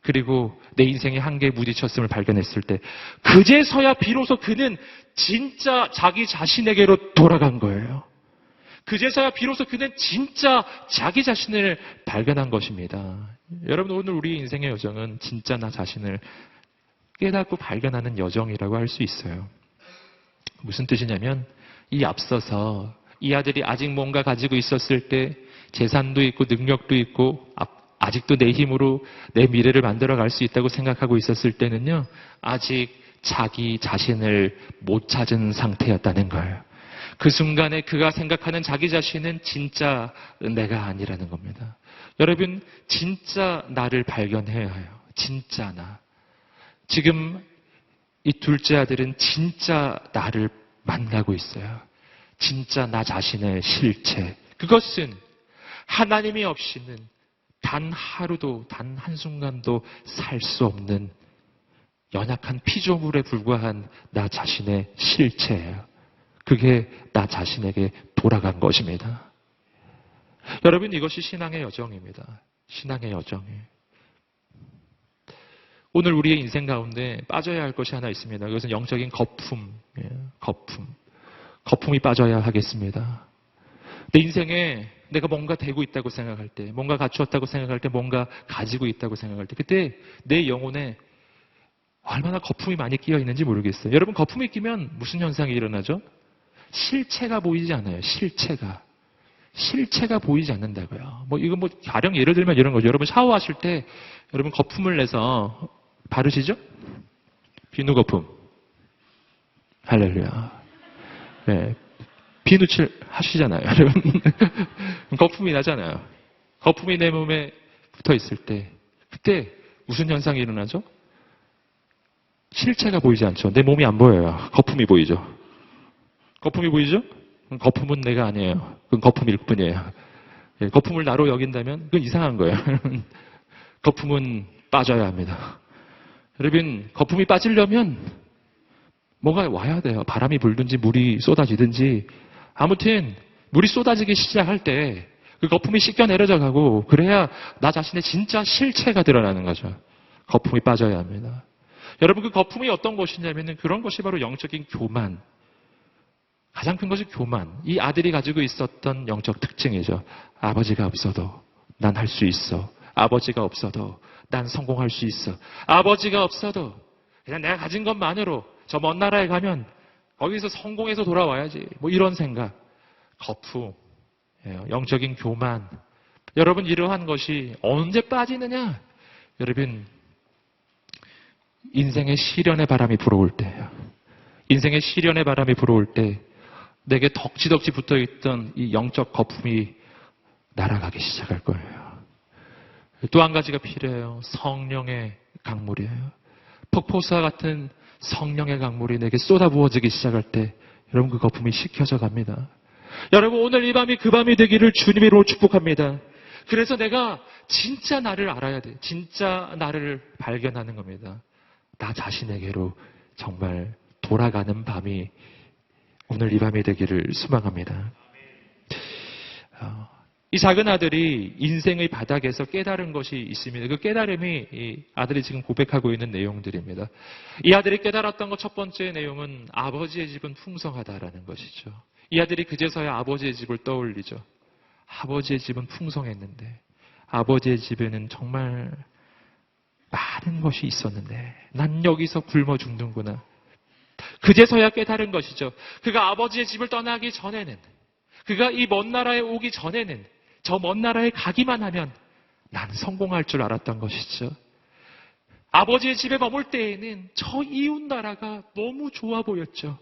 그리고 내 인생의 한계에 부딪혔음을 발견했을 때 그제서야 비로소 그는 진짜 자기 자신에게로 돌아간 거예요. 그제서야 비로소 그는 진짜 자기 자신을 발견한 것입니다. 여러분, 오늘 우리 인생의 여정은 진짜 나 자신을 깨닫고 발견하는 여정이라고 할 수 있어요. 무슨 뜻이냐면 이 앞서서 이 아들이 아직 뭔가 가지고 있었을 때 재산도 있고 능력도 있고 아직도 내 힘으로 내 미래를 만들어갈 수 있다고 생각하고 있었을 때는요, 아직 자기 자신을 못 찾은 상태였다는 거예요. 그 순간에 그가 생각하는 자기 자신은 진짜 내가 아니라는 겁니다. 여러분, 진짜 나를 발견해야 해요. 진짜 나. 지금 이 둘째 아들은 진짜 나를 만나고 있어요. 진짜 나 자신의 실체. 그것은 하나님이 없이는 단 하루도, 단 한순간도 살 수 없는 연약한 피조물에 불과한 나 자신의 실체예요. 그게 나 자신에게 돌아간 것입니다. 여러분, 이것이 신앙의 여정입니다. 신앙의 여정이에요. 오늘 우리의 인생 가운데 빠져야 할 것이 하나 있습니다. 그것은 영적인 거품이에요. 거품. 거품이 빠져야 하겠습니다. 내 인생에 내가 뭔가 되고 있다고 생각할 때, 뭔가 갖추었다고 생각할 때, 뭔가 가지고 있다고 생각할 때, 그때 내 영혼에 얼마나 거품이 많이 끼어 있는지 모르겠어요. 여러분, 거품이 끼면 무슨 현상이 일어나죠? 실체가 보이지 않아요. 실체가 보이지 않는다고요. 가령 예를 들면 이런 거죠. 여러분, 샤워하실 때 여러분 거품을 내서 바르시죠? 비누 거품. 할렐루야. 네. 비누칠 하시잖아요. 여러분. 거품이 나잖아요. 거품이 내 몸에 붙어 있을 때, 그때 무슨 현상이 일어나죠? 실체가 보이지 않죠. 내 몸이 안 보여요. 거품이 보이죠. 거품이 보이죠? 거품은 내가 아니에요. 그건 거품일 뿐이에요. 거품을 나로 여긴다면 그건 이상한 거예요. 거품은 빠져야 합니다. 여러분, 거품이 빠지려면 뭐가 와야 돼요. 바람이 불든지 물이 쏟아지든지. 아무튼 물이 쏟아지기 시작할 때 그 거품이 씻겨 내려져 가고 그래야 나 자신의 진짜 실체가 드러나는 거죠. 거품이 빠져야 합니다. 여러분 그 거품이 어떤 것이냐면은 그런 것이 바로 영적인 교만. 가장 큰 것이 교만. 이 아들이 가지고 있었던 영적 특징이죠. 아버지가 없어도 난 할 수 있어. 아버지가 없어도 난 성공할 수 있어. 아버지가 없어도 그냥 내가 가진 것만으로 저 먼 나라에 가면 거기서 성공해서 돌아와야지. 뭐 이런 생각. 거품. 영적인 교만. 여러분 이러한 것이 언제 빠지느냐? 여러분 인생의 시련의 바람이 불어올 때예요. 인생의 시련의 바람이 불어올 때 내게 덕지덕지 붙어있던 이 영적 거품이 날아가기 시작할 거예요. 또 한 가지가 필요해요. 성령의 강물이에요. 폭포수와 같은 성령의 강물이 내게 쏟아부어지기 시작할 때 여러분 그 거품이 식혀져 갑니다. 여러분 오늘 이 밤이 그 밤이 되기를 주님으로 축복합니다. 그래서 내가 진짜 나를 알아야 돼. 진짜 나를 발견하는 겁니다. 나 자신에게로 정말 돌아가는 밤이 오늘 이 밤이 되기를 소망합니다. 이 작은 아들이 인생의 바닥에서 깨달은 것이 있습니다. 그 깨달음이 이 아들이 지금 고백하고 있는 내용들입니다. 이 아들이 깨달았던 것 첫 번째 내용은 아버지의 집은 풍성하다라는 것이죠. 이 아들이 그제서야 아버지의 집을 떠올리죠. 아버지의 집은 풍성했는데 아버지의 집에는 정말 많은 것이 있었는데 난 여기서 굶어 죽는구나. 그제서야 깨달은 것이죠. 그가 아버지의 집을 떠나기 전에는 그가 이 먼 나라에 오기 전에는 저 먼 나라에 가기만 하면 난 성공할 줄 알았던 것이죠. 아버지의 집에 머물 때에는 저 이웃 나라가 너무 좋아 보였죠.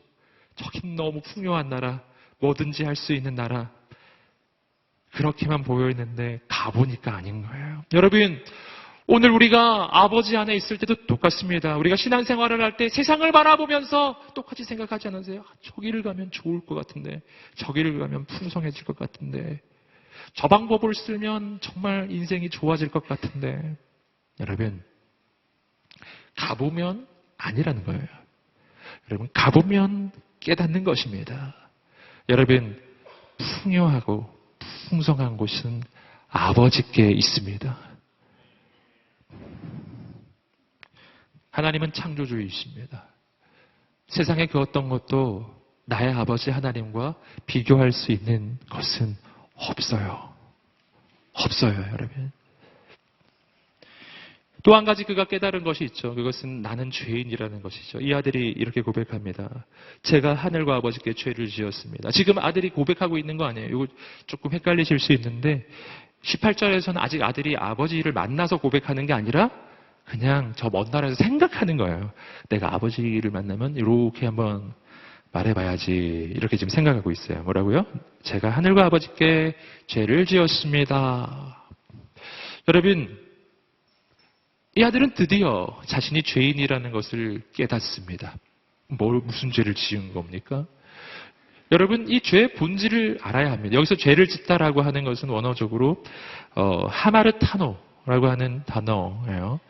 저긴 너무 풍요한 나라, 뭐든지 할 수 있는 나라. 그렇게만 보였는데 가보니까 아닌 거예요. 여러분 오늘 우리가 아버지 안에 있을 때도 똑같습니다. 우리가 신앙생활을 할 때 세상을 바라보면서 똑같이 생각하지 않으세요? 저기를 가면 좋을 것 같은데, 저기를 가면 풍성해질 것 같은데, 저 방법을 쓰면 정말 인생이 좋아질 것 같은데. 여러분, 가보면 아니라는 거예요. 여러분, 가보면 깨닫는 것입니다. 여러분, 풍요하고 풍성한 곳은 아버지께 있습니다. 하나님은 창조주이십니다. 세상에 그 어떤 것도 나의 아버지 하나님과 비교할 수 있는 것은 없어요. 없어요, 여러분. 또 한 가지 그가 깨달은 것이 있죠. 그것은 나는 죄인이라는 것이죠. 이 아들이 이렇게 고백합니다. 제가 하늘과 아버지께 죄를 지었습니다. 지금 아들이 고백하고 있는 거 아니에요. 이거 조금 헷갈리실 수 있는데 18절에서는 아직 아들이 아버지를 만나서 고백하는 게 아니라 그냥 저 먼 나라에서 생각하는 거예요. 내가 아버지를 만나면 이렇게 한번 말해봐야지. 이렇게 지금 생각하고 있어요. 뭐라고요? 제가 하늘과 아버지께 죄를 지었습니다. 여러분, 이 아들은 드디어 자신이 죄인이라는 것을 깨닫습니다. 무슨 죄를 지은 겁니까? 여러분, 이 죄의 본질을 알아야 합니다. 여기서 죄를 짓다라고 하는 것은 원어적으로 하마르타노라고 하는 단어예요.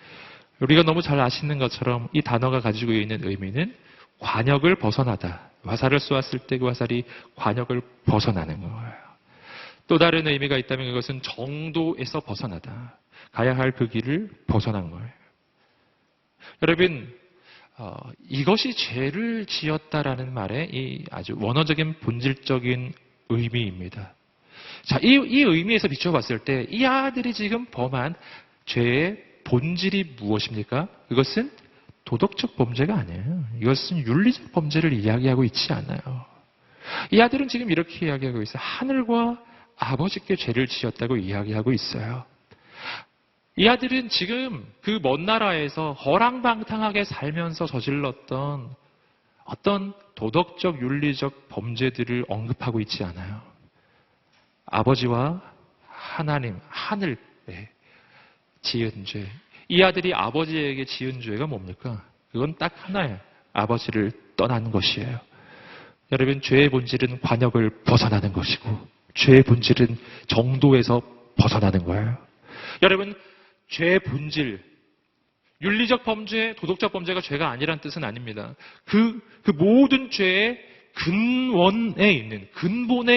우리가 너무 잘 아시는 것처럼 이 단어가 가지고 있는 의미는 관역을 벗어나다. 화살을 쏘았을 때 그 화살이 관역을 벗어나는 거예요. 또 다른 의미가 있다면 그것은 정도에서 벗어나다. 가야 할 그 길을 벗어난 거예요. 여러분, 이것이 죄를 지었다라는 말의 이 아주 원어적인 본질적인 의미입니다. 자, 이 의미에서 비춰봤을 때 이 아들이 지금 범한 죄의 본질이 무엇입니까? 이것은 도덕적 범죄가 아니에요. 이것은 윤리적 범죄를 이야기하고 있지 않아요. 이 아들은 지금 이렇게 이야기하고 있어요. 하늘과 아버지께 죄를 지었다고 이야기하고 있어요. 이 아들은 지금 그 먼 나라에서 허랑방탕하게 살면서 저질렀던 어떤 도덕적, 윤리적 범죄들을 언급하고 있지 않아요. 아버지와 하나님, 하늘에 지은 죄. 이 아들이 아버지에게 지은 죄가 뭡니까? 그건 딱 하나예요. 아버지를 떠난 것이에요. 여러분, 죄의 본질은 관역을 벗어나는 것이고, 죄의 본질은 정도에서 벗어나는 거예요. 여러분, 죄의 본질, 윤리적 범죄, 도덕적 범죄가 죄가 아니란 뜻은 아닙니다. 그 모든 죄의 근본에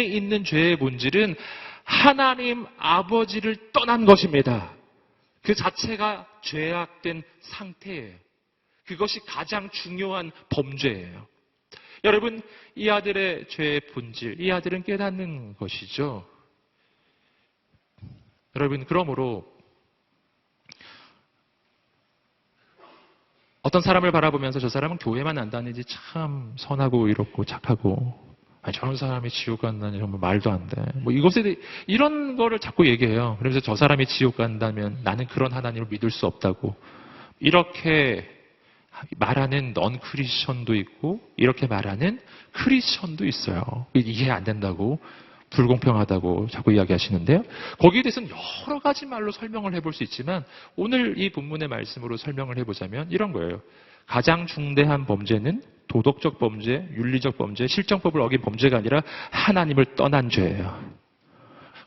있는 죄의 본질은 하나님 아버지를 떠난 것입니다. 그 자체가 죄악된 상태예요. 그것이 가장 중요한 범죄예요. 여러분, 이 아들의 죄의 본질, 이 아들은 깨닫는 것이죠. 여러분, 그러므로 어떤 사람을 바라보면서 저 사람은 교회만 안 다니지 참 선하고 이롭고 착하고, 아니, 저런 사람이 지옥 간다니 정말 말도 안 돼. 뭐 이것에 대해 이런 거를 자꾸 얘기해요. 그래서 저 사람이 지옥 간다면 나는 그런 하나님을 믿을 수 없다고. 이렇게 말하는 넌 크리스천도 있고 이렇게 말하는 크리스천도 있어요. 이해 안 된다고, 불공평하다고 자꾸 이야기하시는데요. 거기에 대해서는 여러 가지 말로 설명을 해볼 수 있지만 오늘 이 본문의 말씀으로 설명을 해보자면 이런 거예요. 가장 중대한 범죄는 도덕적 범죄, 윤리적 범죄, 실정법을 어긴 범죄가 아니라 하나님을 떠난 죄예요.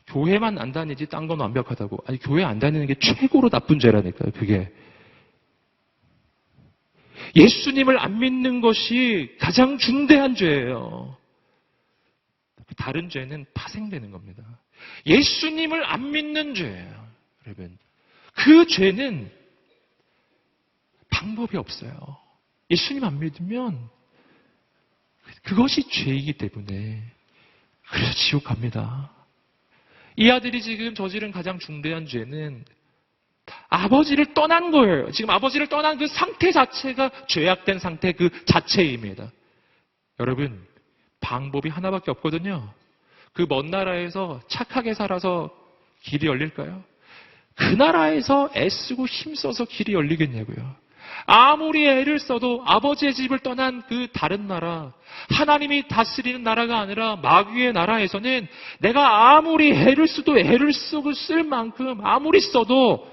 교회만 안 다니지 딴 건 완벽하다고. 아니, 교회 안 다니는 게 최고로 나쁜 죄라니까요. 그게. 예수님을 안 믿는 것이 가장 중대한 죄예요. 다른 죄는 파생되는 겁니다. 예수님을 안 믿는 죄예요. 여러분, 그 죄는 방법이 없어요. 예수님 안 믿으면 그것이 죄이기 때문에 그래서 지옥 갑니다. 이 아들이 지금 저지른 가장 중대한 죄는 아버지를 떠난 거예요. 지금 아버지를 떠난 그 상태 자체가 죄악된 상태 그 자체입니다. 여러분, 방법이 하나밖에 없거든요. 그 먼 나라에서 착하게 살아서 길이 열릴까요? 그 나라에서 애쓰고 힘써서 길이 열리겠냐고요. 아무리 애를 써도 아버지의 집을 떠난 그 다른 나라, 하나님이 다스리는 나라가 아니라 마귀의 나라에서는 내가 아무리 애를 써도 애를 쓰고 쓸 만큼 아무리 써도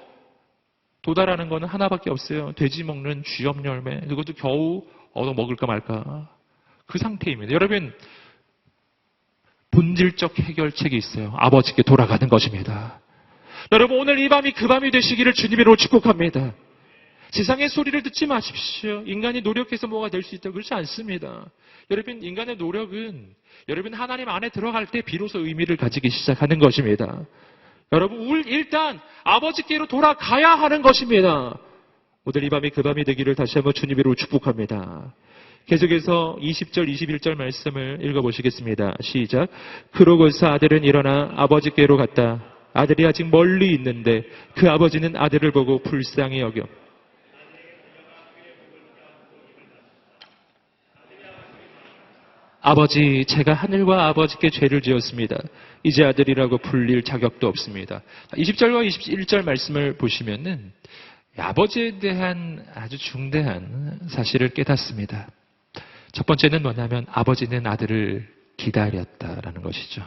도달하는 것은 하나밖에 없어요. 돼지 먹는 쥐염 열매, 그것도 겨우 얻어 먹을까 말까. 그 상태입니다. 여러분, 본질적 해결책이 있어요. 아버지께 돌아가는 것입니다. 여러분, 오늘 이 밤이 그 밤이 되시기를 주님으로 축복합니다. 세상의 소리를 듣지 마십시오. 인간이 노력해서 뭐가 될 수 있다고 그렇지 않습니다. 여러분, 인간의 노력은 여러분 하나님 안에 들어갈 때 비로소 의미를 가지기 시작하는 것입니다. 여러분, 일단 아버지께로 돌아가야 하는 것입니다. 오늘 이 밤이 그 밤이 되기를 다시 한번 주님으로 축복합니다. 계속해서 20절, 21절 말씀을 읽어보시겠습니다. 시작. 그러고서 아들은 일어나 아버지께로 갔다. 아들이 아직 멀리 있는데 그 아버지는 아들을 보고 불쌍히 여겨 아버지, 제가 하늘과 아버지께 죄를 지었습니다. 이제 아들이라고 불릴 자격도 없습니다. 20절과 21절 말씀을 보시면은 아버지에 대한 아주 중대한 사실을 깨닫습니다. 첫 번째는 뭐냐면 아버지는 아들을 기다렸다라는 것이죠.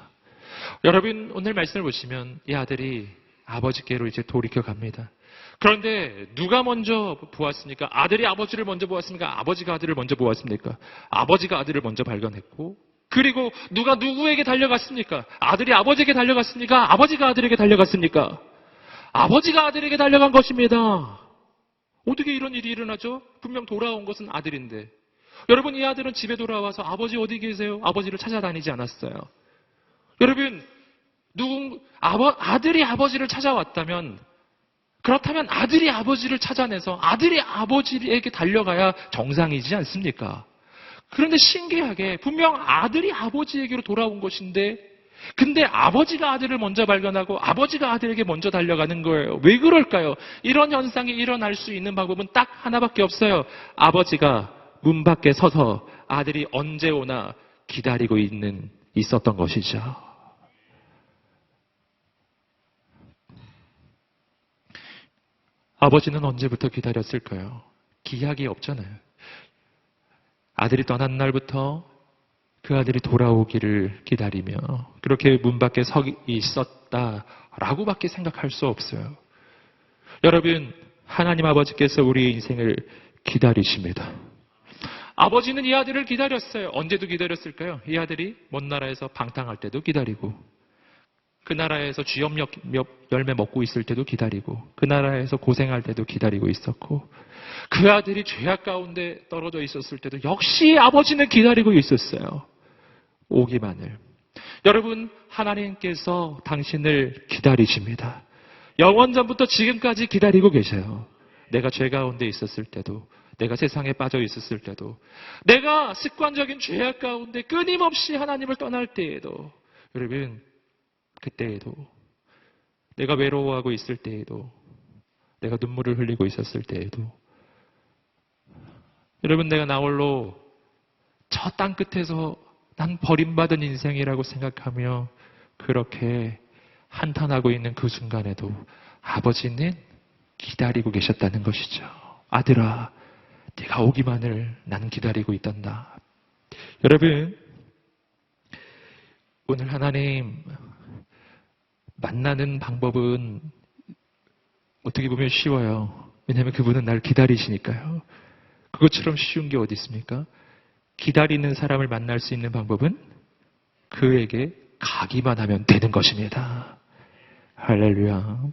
여러분, 오늘 말씀을 보시면 이 아들이 아버지께로 이제 돌이켜 갑니다. 그런데 누가 먼저 보았습니까? 아들이 아버지를 먼저 보았습니까? 아버지가 아들을 먼저 보았습니까? 아버지가 아들을 먼저 발견했고, 그리고 누가 누구에게 달려갔습니까? 아들이 아버지에게 달려갔습니까? 아버지가 아들에게 달려갔습니까? 아버지가 아들에게 달려간 것입니다. 어떻게 이런 일이 일어나죠? 분명 돌아온 것은 아들인데. 여러분, 이 아들은 집에 돌아와서 아버지 어디 계세요? 아버지를 찾아다니지 않았어요. 여러분, 아들이 아버지를 찾아왔다면, 그렇다면 아들이 아버지를 찾아내서 아들이 아버지에게 달려가야 정상이지 않습니까? 그런데 신기하게 분명 아들이 아버지에게로 돌아온 것인데, 근데 아버지가 아들을 먼저 발견하고 아버지가 아들에게 먼저 달려가는 거예요. 왜 그럴까요? 이런 현상이 일어날 수 있는 방법은 딱 하나밖에 없어요. 아버지가 문 밖에 서서 아들이 언제 오나 기다리고 있었던 것이죠. 아버지는 언제부터 기다렸을까요? 기약이 없잖아요. 아들이 떠난 날부터 그 아들이 돌아오기를 기다리며 그렇게 문 밖에 서 있었다라고밖에 생각할 수 없어요. 여러분, 하나님 아버지께서 우리의 인생을 기다리십니다. 아버지는 이 아들을 기다렸어요. 언제도 기다렸을까요? 이 아들이 먼 나라에서 방탕할 때도 기다리고, 그 나라에서 쥐염 열매 먹고 있을 때도 기다리고, 그 나라에서 고생할 때도 기다리고 있었고, 그 아들이 죄악 가운데 떨어져 있었을 때도 역시 아버지는 기다리고 있었어요. 오기만을. 여러분, 하나님께서 당신을 기다리십니다. 영원전부터 지금까지 기다리고 계셔요. 내가 죄 가운데 있었을 때도, 내가 세상에 빠져 있었을 때도, 내가 습관적인 죄악 가운데 끊임없이 하나님을 떠날 때에도, 여러분, 그때에도, 내가 외로워하고 있을 때에도, 내가 눈물을 흘리고 있었을 때에도, 여러분, 내가 나 홀로 저 땅 끝에서 난 버림받은 인생이라고 생각하며 그렇게 한탄하고 있는 그 순간에도 아버지는 기다리고 계셨다는 것이죠. 아들아, 네가 오기만을 나는 기다리고 있단다. 여러분, 오늘 하나님 만나는 방법은 어떻게 보면 쉬워요. 왜냐하면 그분은 날 기다리시니까요. 그것처럼 쉬운 게 어디 있습니까? 기다리는 사람을 만날 수 있는 방법은 그에게 가기만 하면 되는 것입니다. 할렐루야.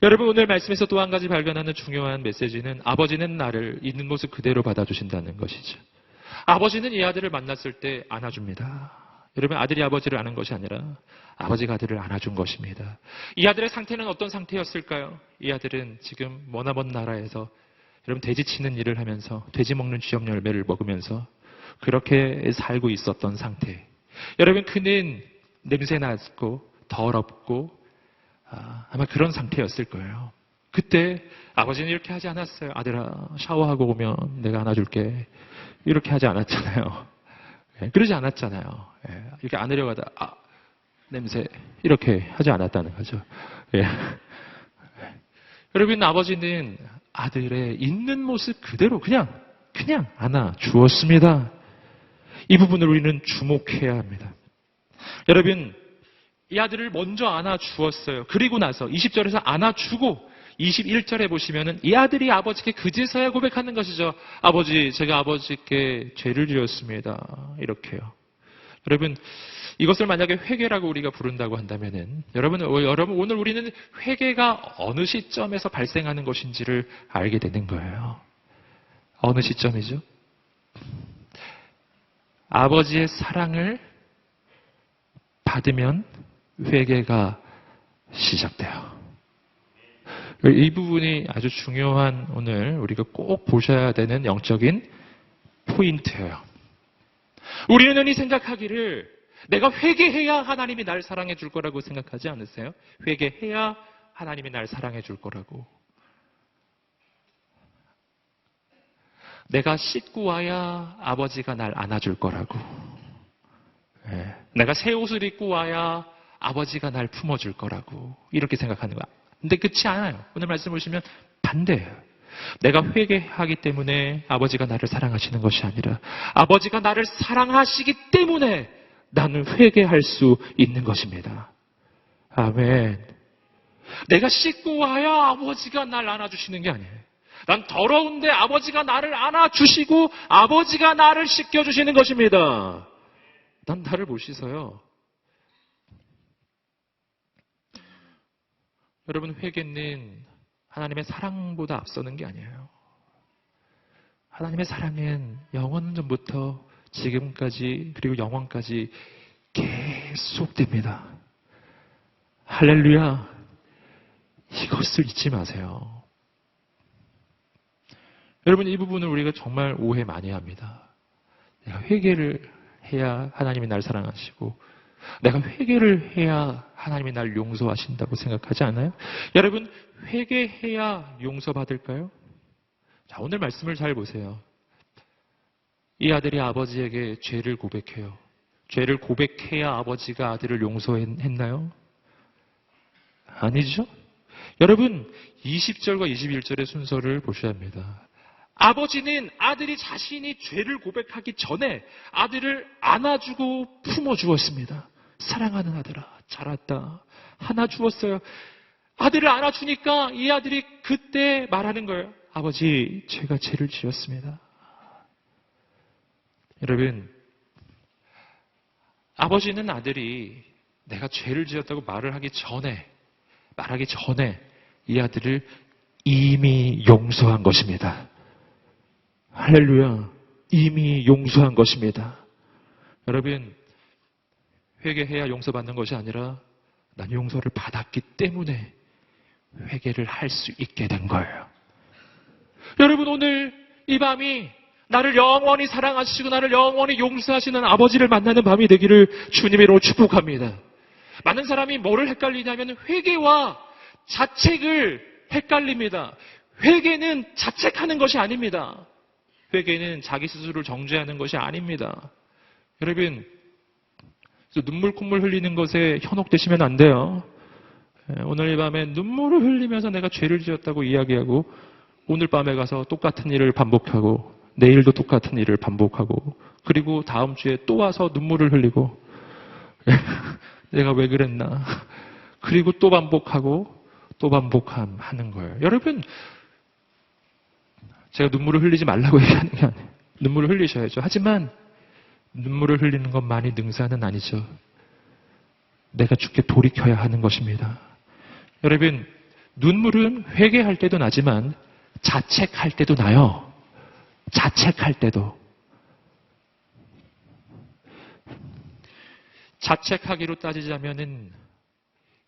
여러분, 오늘 말씀에서 또 한 가지 발견하는 중요한 메시지는 아버지는 나를 있는 모습 그대로 받아주신다는 것이죠. 아버지는 이 아들을 만났을 때 안아줍니다. 여러분, 아들이 아버지를 아는 것이 아니라 아버지가 아들을 안아준 것입니다. 이 아들의 상태는 어떤 상태였을까요? 이 아들은 지금 머나먼 나라에서 여러분, 돼지 치는 일을 하면서 돼지 먹는 쥐염 열매를 먹으면서 그렇게 살고 있었던 상태. 여러분, 그는 냄새 났고 더럽고 아마 그런 상태였을 거예요. 그때 아버지는 이렇게 하지 않았어요. 아들아, 샤워하고 오면 내가 안아줄게. 이렇게 하지 않았잖아요. 그러지 않았잖아요. 이렇게 안으려가다 냄새 이렇게 하지 않았다는 거죠. 여러분, 아버지는 아들의 있는 모습 그대로 그냥 안아 주었습니다. 이 부분을 우리는 주목해야 합니다. 여러분, 이 아들을 먼저 안아 주었어요. 그리고 나서 20절에서 안아 주고 21절에 보시면은 이 아들이 아버지께 그제서야 고백하는 것이죠. 아버지, 제가 아버지께 죄를 지었습니다. 이렇게요. 여러분, 이것을 만약에 회개라고 우리가 부른다고 한다면은 여러분 오늘 우리는 회개가 어느 시점에서 발생하는 것인지를 알게 되는 거예요. 어느 시점이죠? 아버지의 사랑을 받으면 회개가 시작돼요. 이 부분이 아주 중요한 오늘 우리가 꼭 보셔야 되는 영적인 포인트예요. 우리는 흔히 생각하기를 내가 회개해야 하나님이 날 사랑해 줄 거라고 생각하지 않으세요? 회개해야 하나님이 날 사랑해 줄 거라고. 내가 씻고 와야 아버지가 날 안아줄 거라고. 내가 새 옷을 입고 와야 아버지가 날 품어줄 거라고. 이렇게 생각하는 거야. 근데 그렇지 않아요. 오늘 말씀 보시면 반대예요. 내가 회개하기 때문에 아버지가 나를 사랑하시는 것이 아니라 아버지가 나를 사랑하시기 때문에 나는 회개할 수 있는 것입니다. 아멘. 내가 씻고 와야 아버지가 날 안아주시는 게 아니에요. 난 더러운데 아버지가 나를 안아주시고 아버지가 나를 씻겨주시는 것입니다. 난 나를 못 씻어요. 여러분, 회개는 하나님의 사랑보다 앞서는 게 아니에요. 하나님의 사랑은 영원 전부터 지금까지 그리고 영원까지 계속됩니다. 할렐루야. 이것을 잊지 마세요. 여러분, 이 부분을 우리가 정말 오해 많이 합니다. 내가 회개를 해야 하나님이 날 사랑하시고 내가 회개를 해야 하나님이 날 용서하신다고 생각하지 않아요? 여러분, 회개해야 용서받을까요? 자, 오늘 말씀을 잘 보세요. 이 아들이 아버지에게 죄를 고백해요. 죄를 고백해야 아버지가 아들을 용서했나요? 아니죠? 여러분, 20절과 21절의 순서를 보셔야 합니다. 아버지는 아들이 자신이 죄를 고백하기 전에 아들을 안아주고 품어주었습니다. 사랑하는 아들아, 잘 왔다. 안아주었어요. 아들을 안아주니까 이 아들이 그때 말하는 거예요. 아버지, 제가 죄를 지었습니다. 여러분, 아버지는 아들이 내가 죄를 지었다고 말하기 전에 이 아들을 이미 용서한 것입니다. 할렐루야. 이미 용서한 것입니다. 여러분, 회개해야 용서받는 것이 아니라 난 용서를 받았기 때문에 회개를 할 수 있게 된 거예요. 여러분, 오늘 이 밤이 나를 영원히 사랑하시고 나를 영원히 용서하시는 아버지를 만나는 밤이 되기를 주님으로 축복합니다. 많은 사람이 뭐를 헷갈리냐면 회개와 자책을 헷갈립니다. 회개는 자책하는 것이 아닙니다. 회개는 자기 스스로를 정죄하는 것이 아닙니다. 여러분, 눈물 콧물 흘리는 것에 현혹되시면 안 돼요. 오늘 이 밤에 눈물을 흘리면서 내가 죄를 지었다고 이야기하고 오늘 밤에 가서 똑같은 일을 반복하고 내일도 똑같은 일을 반복하고 그리고 다음 주에 또 와서 눈물을 흘리고 내가 왜 그랬나 그리고 또 반복하고 또 반복하는 거예요. 여러분, 제가 눈물을 흘리지 말라고 얘기하는 게 아니에요. 눈물을 흘리셔야죠. 하지만 눈물을 흘리는 것만이 능사는 아니죠. 내가 주께 돌이켜야 하는 것입니다. 여러분, 눈물은 회개할 때도 나지만 자책할 때도 나요. 자책할 때도. 자책하기로 따지자면은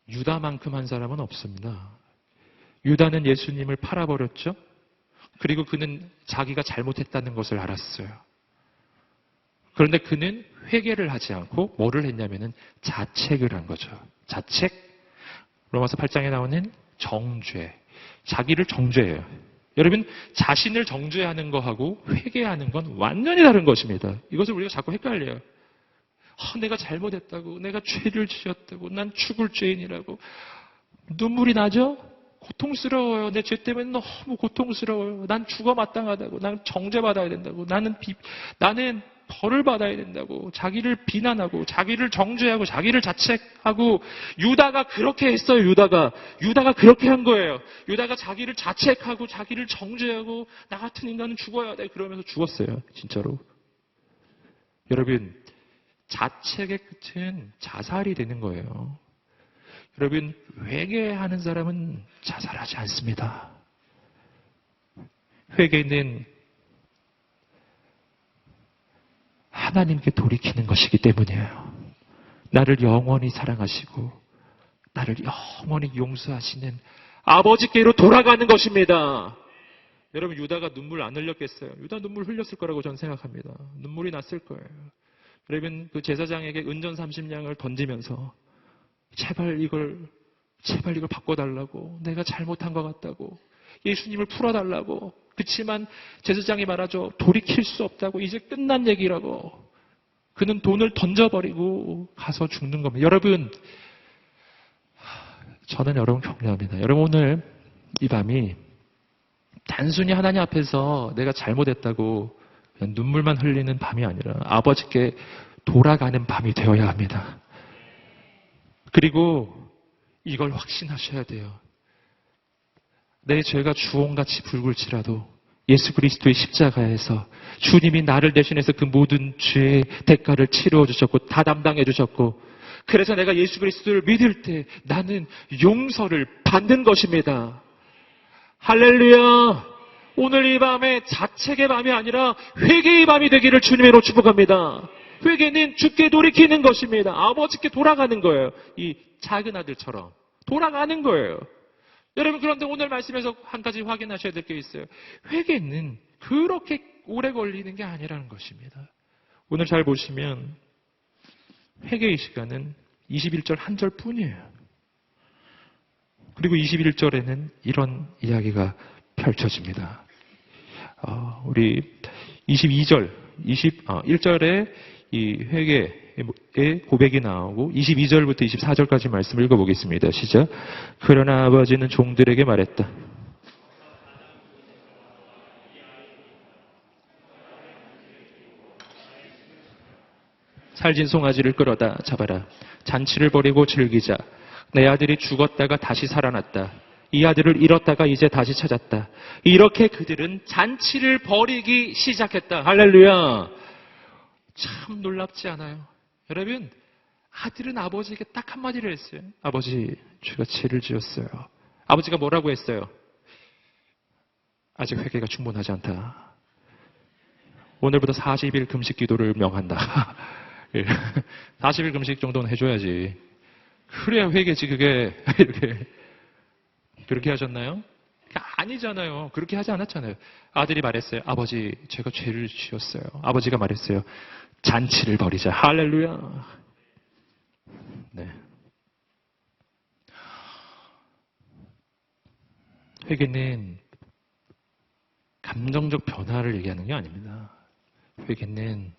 유다만큼 한 사람은 없습니다. 유다는 예수님을 팔아버렸죠. 그리고 그는 자기가 잘못했다는 것을 알았어요. 그런데 그는 회개를 하지 않고 뭐를 했냐면은 자책을 한 거죠. 자책. 로마서 8장에 나오는 정죄. 자기를 정죄해요. 여러분, 자신을 정죄하는 거하고 회개하는 건 완전히 다른 것입니다. 이것을 우리가 자꾸 헷갈려요. 내가 잘못했다고, 내가 죄를 지었다고, 난 죽을 죄인이라고. 눈물이 나죠? 고통스러워요. 내 죄 때문에 너무 고통스러워요. 난 죽어 마땅하다고, 난 정죄받아야 된다고, 나는 벌을 받아야 된다고, 자기를 비난하고, 자기를 정죄하고, 자기를 자책하고, 유다가 그렇게 했어요, 유다가 그렇게 한 거예요. 유다가 자기를 자책하고, 자기를 정죄하고, 나 같은 인간은 죽어야 돼. 그러면서 죽었어요, 진짜로. 여러분, 자책의 끝은 자살이 되는 거예요. 여러분, 회개하는 사람은 자살하지 않습니다. 회개는 하나님께 돌이키는 것이기 때문이에요. 나를 영원히 사랑하시고 나를 영원히 용서하시는 아버지께로 돌아가는 것입니다. 여러분, 유다가 눈물 안 흘렸겠어요? 유다 눈물 흘렸을 거라고 저는 생각합니다. 눈물이 났을 거예요. 여러분, 그 제사장에게 은전 30냥을 던지면서 제발 이걸 바꿔달라고, 내가 잘못한 것 같다고, 예수님을 풀어달라고. 그렇지만 제사장이 말하죠. 돌이킬 수 없다고, 이제 끝난 얘기라고. 그는 돈을 던져버리고 가서 죽는 겁니다. 여러분, 저는 여러분 격려합니다. 여러분, 오늘 이 밤이 단순히 하나님 앞에서 내가 잘못했다고 그냥 눈물만 흘리는 밤이 아니라 아버지께 돌아가는 밤이 되어야 합니다. 그리고 이걸 확신하셔야 돼요. 내 죄가 주홍같이 붉을지라도 예수 그리스도의 십자가에서 주님이 나를 대신해서 그 모든 죄의 대가를 치루어 주셨고 다 담당해 주셨고, 그래서 내가 예수 그리스도를 믿을 때 나는 용서를 받는 것입니다. 할렐루야. 오늘 이 밤에 자책의 밤이 아니라 회개의 밤이 되기를 주님으로 축복합니다. 회개는 주께 돌이키는 것입니다. 아버지께 돌아가는 거예요. 이 작은 아들처럼 돌아가는 거예요. 여러분, 그런데 오늘 말씀에서 한 가지 확인하셔야 될 게 있어요. 회개는 그렇게 오래 걸리는 게 아니라는 것입니다. 오늘 잘 보시면 회개의 시간은 21절 한 절 뿐이에요. 그리고 21절에는 이런 이야기가 펼쳐집니다. 우리 22절, 1절에 이 회개의 고백이 나오고 22절부터 24절까지 말씀을 읽어보겠습니다. 시작. 그러나 아버지는 종들에게 말했다. 살진 송아지를 끌어다 잡아라. 잔치를 벌이고 즐기자. 내 아들이 죽었다가 다시 살아났다. 이 아들을 잃었다가 이제 다시 찾았다. 이렇게 그들은 잔치를 벌이기 시작했다. 할렐루야. 참 놀랍지 않아요? 여러분, 아들은 아버지에게 딱 한마디를 했어요. 아버지, 제가 죄를 지었어요. 아버지가 뭐라고 했어요? 아직 회개가 충분하지 않다. 오늘부터 40일 금식 기도를 명한다. 40일 금식 정도는 해줘야지. 그래야 회개지, 그게. 이렇게. 그렇게 하셨나요? 아니잖아요. 그렇게 하지 않았잖아요. 아들이 말했어요. 아버지, 제가 죄를 지었어요. 아버지가 말했어요. 잔치를 벌이자. 할렐루야. 네. 회개는 감정적 변화를 얘기하는 게 아닙니다. 회개는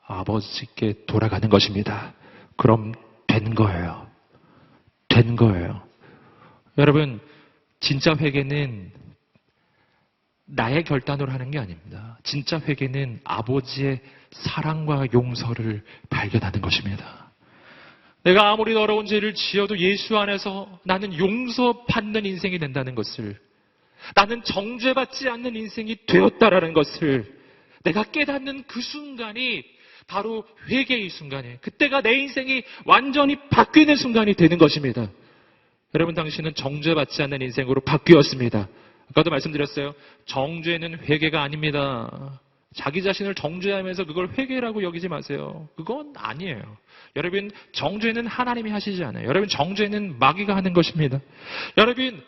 아버지께 돌아가는 것입니다. 그럼 된 거예요. 된 거예요. 여러분, 진짜 회개는 나의 결단으로 하는 게 아닙니다. 진짜 회개는 아버지의 사랑과 용서를 발견하는 것입니다. 내가 아무리 더러운 죄를 지어도 예수 안에서 나는 용서받는 인생이 된다는 것을, 나는 정죄받지 않는 인생이 되었다라는 것을 내가 깨닫는 그 순간이 바로 회개의 순간이에요. 그때가 내 인생이 완전히 바뀌는 순간이 되는 것입니다. 여러분, 당신은 정죄받지 않는 인생으로 바뀌었습니다. 아까도 말씀드렸어요. 정죄는 회개가 아닙니다. 자기 자신을 정죄하면서 그걸 회개라고 여기지 마세요. 그건 아니에요. 여러분, 정죄는 하나님이 하시지 않아요. 여러분, 정죄는 마귀가 하는 것입니다. 여러분,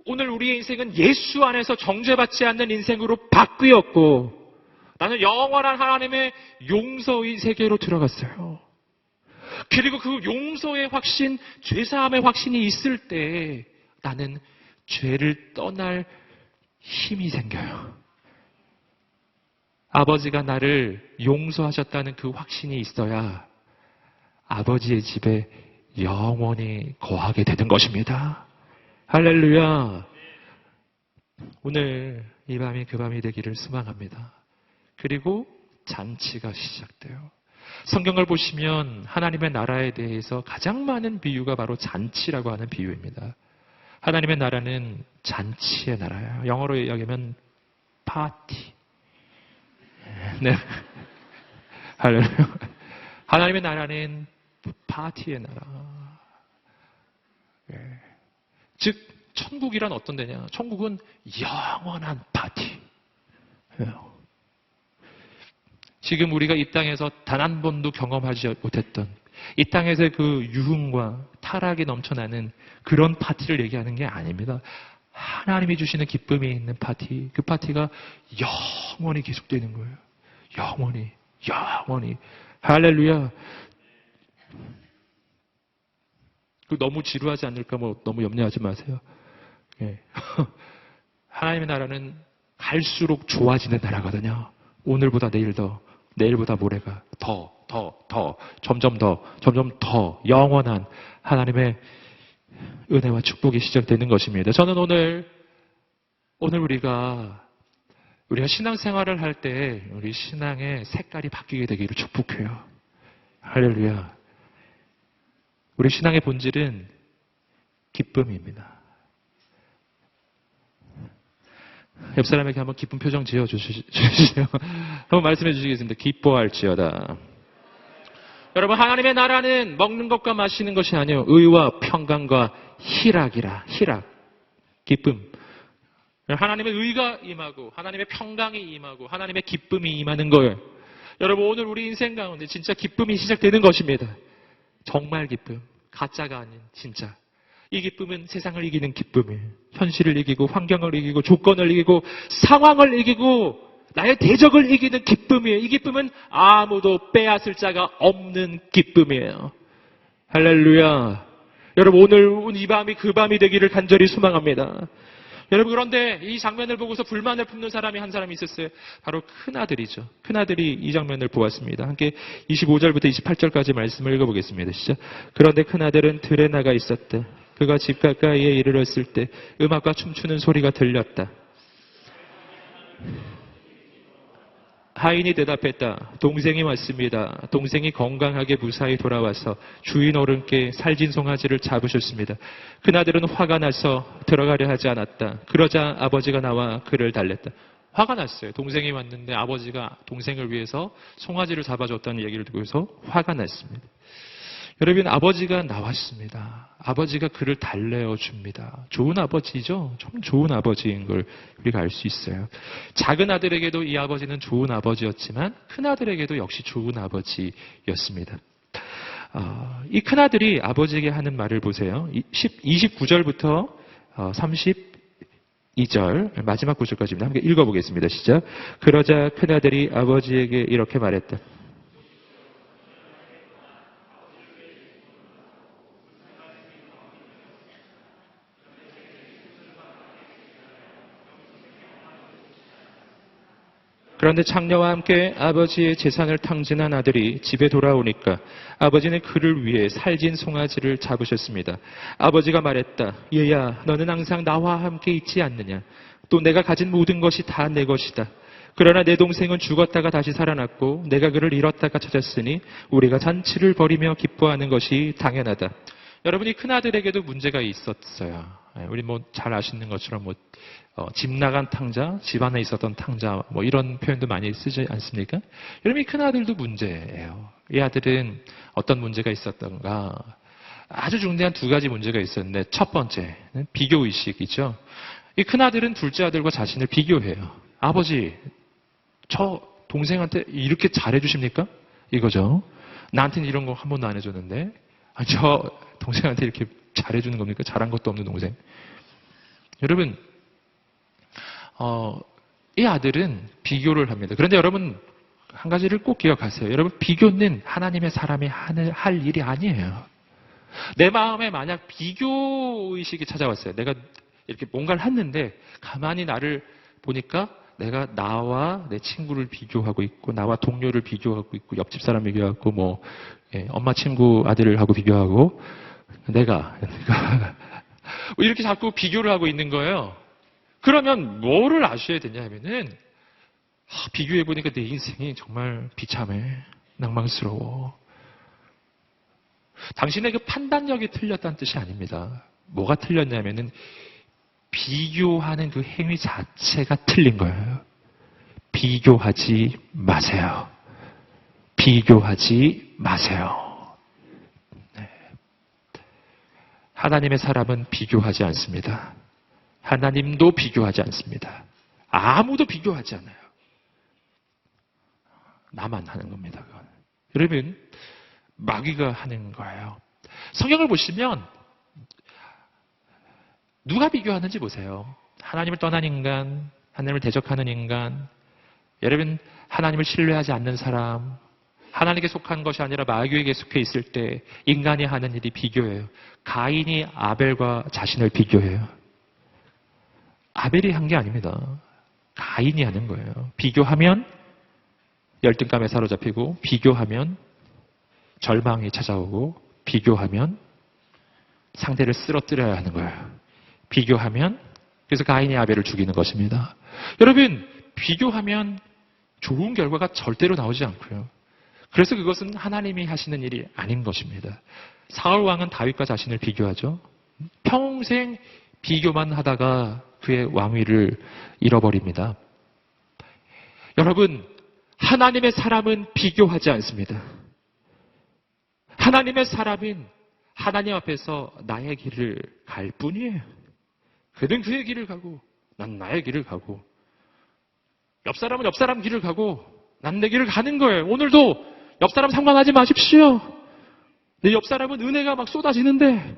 오늘 우리의 인생은 예수 안에서 정죄받지 않는 인생으로 바뀌었고, 나는 영원한 하나님의 용서의 세계로 들어갔어요. 그리고 그 용서의 확신, 죄사함의 확신이 있을 때 나는 죄를 떠날 힘이 생겨요. 아버지가 나를 용서하셨다는 그 확신이 있어야 아버지의 집에 영원히 거하게 되는 것입니다. 할렐루야. 오늘 이 밤이 그 밤이 되기를 소망합니다. 그리고 잔치가 시작돼요. 성경을 보시면 하나님의 나라에 대해서 가장 많은 비유가 바로 잔치라고 하는 비유입니다. 하나님의 나라는 잔치의 나라예요. 영어로 이야기하면 파티. 네. 할렐루야. 하나님의 나라는 파티의 나라. 예. 즉, 천국이란 어떤 데냐? 천국은 영원한 파티. 예. 지금 우리가 이 땅에서 단 한 번도 경험하지 못했던 이 땅에서의 그 유흥과 타락이 넘쳐나는 그런 파티를 얘기하는 게 아닙니다. 하나님이 주시는 기쁨이 있는 파티, 그 파티가 영원히 계속되는 거예요. 영원히, 영원히. 할렐루야. 너무 지루하지 않을까 너무 염려하지 마세요. 예. 하나님의 나라는 갈수록 좋아지는 나라거든요. 오늘보다 내일 더, 내일보다 모레가 더, 점점 더 영원한 하나님의 은혜와 축복이 시작되는 것입니다. 저는 오늘 우리가 신앙생활을 할 때 우리 신앙의 색깔이 바뀌게 되기를 축복해요. 할렐루야. 우리 신앙의 본질은 기쁨입니다. 옆 사람에게 한번 기쁜 표정 지어주시죠. 한번 말씀해 주시겠습니다. 기뻐할지어다. 여러분, 하나님의 나라는 먹는 것과 마시는 것이 아니요 의와 평강과 희락이라. 희락, 기쁨. 하나님의 의가 임하고 하나님의 평강이 임하고 하나님의 기쁨이 임하는 거예요. 여러분, 오늘 우리 인생 가운데 진짜 기쁨이 시작되는 것입니다. 정말 기쁨, 가짜가 아닌 진짜. 이 기쁨은 세상을 이기는 기쁨이에요. 현실을 이기고 환경을 이기고 조건을 이기고 상황을 이기고 나의 대적을 이기는 기쁨이에요. 이 기쁨은 아무도 빼앗을 자가 없는 기쁨이에요. 할렐루야. 여러분, 오늘 이 밤이 그 밤이 되기를 간절히 소망합니다. 여러분, 그런데 이 장면을 보고서 불만을 품는 사람이 한 사람이 있었어요. 바로 큰아들이죠. 큰아들이 이 장면을 보았습니다. 함께 25절부터 28절까지 말씀을 읽어보겠습니다. 시작. 그런데 큰아들은 들에 나가 있었다. 그가 집 가까이에 이르렀을 때 음악과 춤추는 소리가 들렸다. 하인이 대답했다. 동생이 왔습니다. 동생이 건강하게 무사히 돌아와서 주인 어른께 살진 송아지를 잡으셨습니다. 큰아들은 화가 나서 들어가려 하지 않았다. 그러자 아버지가 나와 그를 달랬다. 화가 났어요. 동생이 왔는데 아버지가 동생을 위해서 송아지를 잡아줬다는 얘기를 듣고서 화가 났습니다. 여러분, 아버지가 나왔습니다. 아버지가 그를 달래어 줍니다. 좋은 아버지죠? 좀 좋은 아버지인 걸 우리가 알 수 있어요. 작은 아들에게도 이 아버지는 좋은 아버지였지만 큰 아들에게도 역시 좋은 아버지였습니다. 이 큰아들이 아버지에게 하는 말을 보세요. 29절부터 32절 마지막 구절까지입니다. 함께 읽어보겠습니다. 시작. 그러자 큰아들이 아버지에게 이렇게 말했다. 그런데 장녀와 함께 아버지의 재산을 탕진한 아들이 집에 돌아오니까 아버지는 그를 위해 살진 송아지를 잡으셨습니다. 아버지가 말했다. 얘야, 너는 항상 나와 함께 있지 않느냐? 또 내가 가진 모든 것이 다 내 것이다. 그러나 내 동생은 죽었다가 다시 살아났고 내가 그를 잃었다가 찾았으니 우리가 잔치를 벌이며 기뻐하는 것이 당연하다. 여러분이 큰아들에게도 문제가 있었어요. 우리 잘 아시는 것처럼 집 나간 탕자, 집 안에 있었던 탕자, 이런 표현도 많이 쓰지 않습니까? 여러분, 이 큰아들도 문제예요. 이 아들은 어떤 문제가 있었던가? 아주 중대한 두 가지 문제가 있었는데, 첫 번째는 비교의식이죠. 이 큰아들은 둘째 아들과 자신을 비교해요. 아버지, 저 동생한테 이렇게 잘해주십니까? 이거죠. 나한테는 이런 거 한 번도 안 해줬는데, 저 동생한테 이렇게 잘해주는 겁니까? 잘한 것도 없는 동생. 여러분, 이 아들은 비교를 합니다. 그런데 여러분, 한 가지를 꼭 기억하세요. 여러분, 비교는 하나님의 사람이 할 일이 아니에요. 내 마음에 만약 비교의식이 찾아왔어요. 내가 이렇게 뭔가를 했는데, 가만히 나를 보니까 내가 나와 내 친구를 비교하고 있고, 나와 동료를 비교하고 있고, 옆집 사람 비교하고, 엄마 친구 아들하고 비교하고, 내가 이렇게 자꾸 비교를 하고 있는 거예요. 그러면 뭐를 아셔야 되냐 하면은, 비교해보니까 내 인생이 정말 비참해. 낭망스러워. 당신의 그 판단력이 틀렸다는 뜻이 아닙니다. 뭐가 틀렸냐면은, 비교하는 그 행위 자체가 틀린 거예요. 비교하지 마세요. 비교하지 마세요. 네. 하나님의 사람은 비교하지 않습니다. 하나님도 비교하지 않습니다. 아무도 비교하지 않아요. 나만 하는 겁니다. 그건. 여러분, 마귀가 하는 거예요. 성경을 보시면 누가 비교하는지 보세요. 하나님을 떠난 인간, 하나님을 대적하는 인간, 여러분, 하나님을 신뢰하지 않는 사람, 하나님께 속한 것이 아니라 마귀에게 속해 있을 때 인간이 하는 일이 비교예요. 가인이 아벨과 자신을 비교해요. 아벨이 한 게 아닙니다. 가인이 하는 거예요. 비교하면 열등감에 사로잡히고, 비교하면 절망이 찾아오고, 비교하면 상대를 쓰러뜨려야 하는 거예요. 비교하면, 그래서 가인이 아벨을 죽이는 것입니다. 여러분, 비교하면 좋은 결과가 절대로 나오지 않고요. 그래서 그것은 하나님이 하시는 일이 아닌 것입니다. 사울 왕은 다윗과 자신을 비교하죠. 평생 비교만 하다가 그의 왕위를 잃어버립니다. 여러분, 하나님의 사람은 비교하지 않습니다. 하나님의 사람은 하나님 앞에서 나의 길을 갈 뿐이에요. 그는 그의 길을 가고 난 나의 길을 가고, 옆 사람은 옆 사람 길을 가고 난 내 길을 가는 거예요. 오늘도 옆 사람 상관하지 마십시오. 내 옆 사람은 은혜가 막 쏟아지는데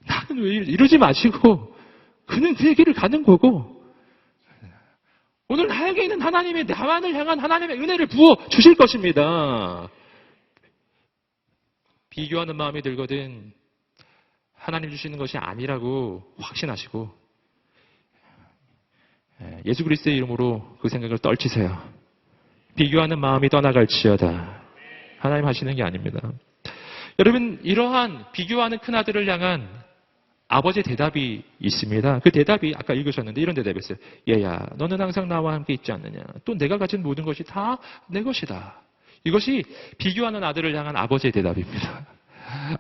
나는 왜 이러지 마시고, 그는 그의 길을 가는 거고, 오늘 나에게 있는 하나님의, 나만을 향한 하나님의 은혜를 부어 주실 것입니다. 비교하는 마음이 들거든 하나님 주시는 것이 아니라고 확신하시고 예수 그리스도의 이름으로 그 생각을 떨치세요. 비교하는 마음이 떠나갈지어다. 하나님 하시는 게 아닙니다. 여러분, 이러한 비교하는 큰아들을 향한 아버지의 대답이 있습니다. 그 대답이 아까 읽으셨는데 이런 대답이었어요. 얘야, 너는 항상 나와 함께 있지 않느냐? 또 내가 가진 모든 것이 다 내 것이다. 이것이 비교하는 아들을 향한 아버지의 대답입니다.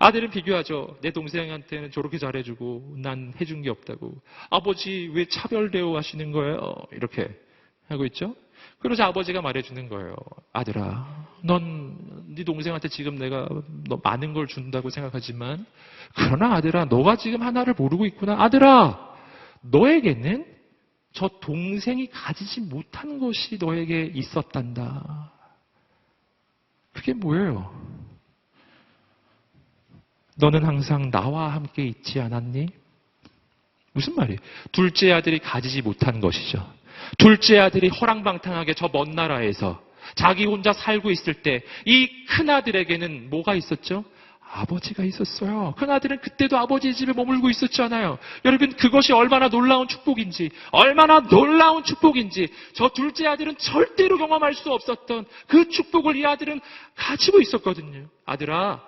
아들은 비교하죠. 내 동생한테는 저렇게 잘해주고 난 해준 게 없다고. 아버지 왜 차별대우 하시는 거예요? 이렇게 하고 있죠. 그러자 아버지가 말해주는 거예요. 아들아, 넌 네 동생한테 지금 내가 너 많은 걸 준다고 생각하지만 그러나 아들아 너가 지금 하나를 모르고 있구나. 아들아 너에게는 저 동생이 가지지 못한 것이 너에게 있었단다. 그게 뭐예요? 너는 항상 나와 함께 있지 않았니? 무슨 말이에요? 둘째 아들이 가지지 못한 것이죠. 둘째 아들이 허랑방탕하게 저 먼 나라에서 자기 혼자 살고 있을 때 이 큰아들에게는 뭐가 있었죠? 아버지가 있었어요. 큰아들은 그때도 아버지 집에 머물고 있었잖아요. 여러분 그것이 얼마나 놀라운 축복인지 얼마나 놀라운 축복인지 저 둘째 아들은 절대로 경험할 수 없었던 그 축복을 이 아들은 가지고 있었거든요. 아들아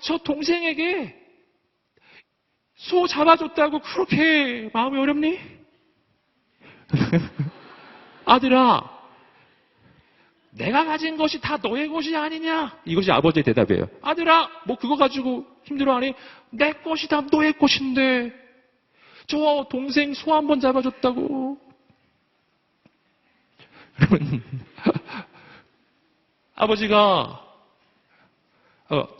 저 동생에게 소 잡아줬다고 그렇게 마음이 어렵니? 아들아 내가 가진 것이 다 너의 것이 아니냐? 이것이 아버지의 대답이에요. 아들아, 뭐 그거 가지고 힘들어하니? 내 것이 다 너의 것인데 저 동생 소 한 번 잡아줬다고. 여러분, 아버지가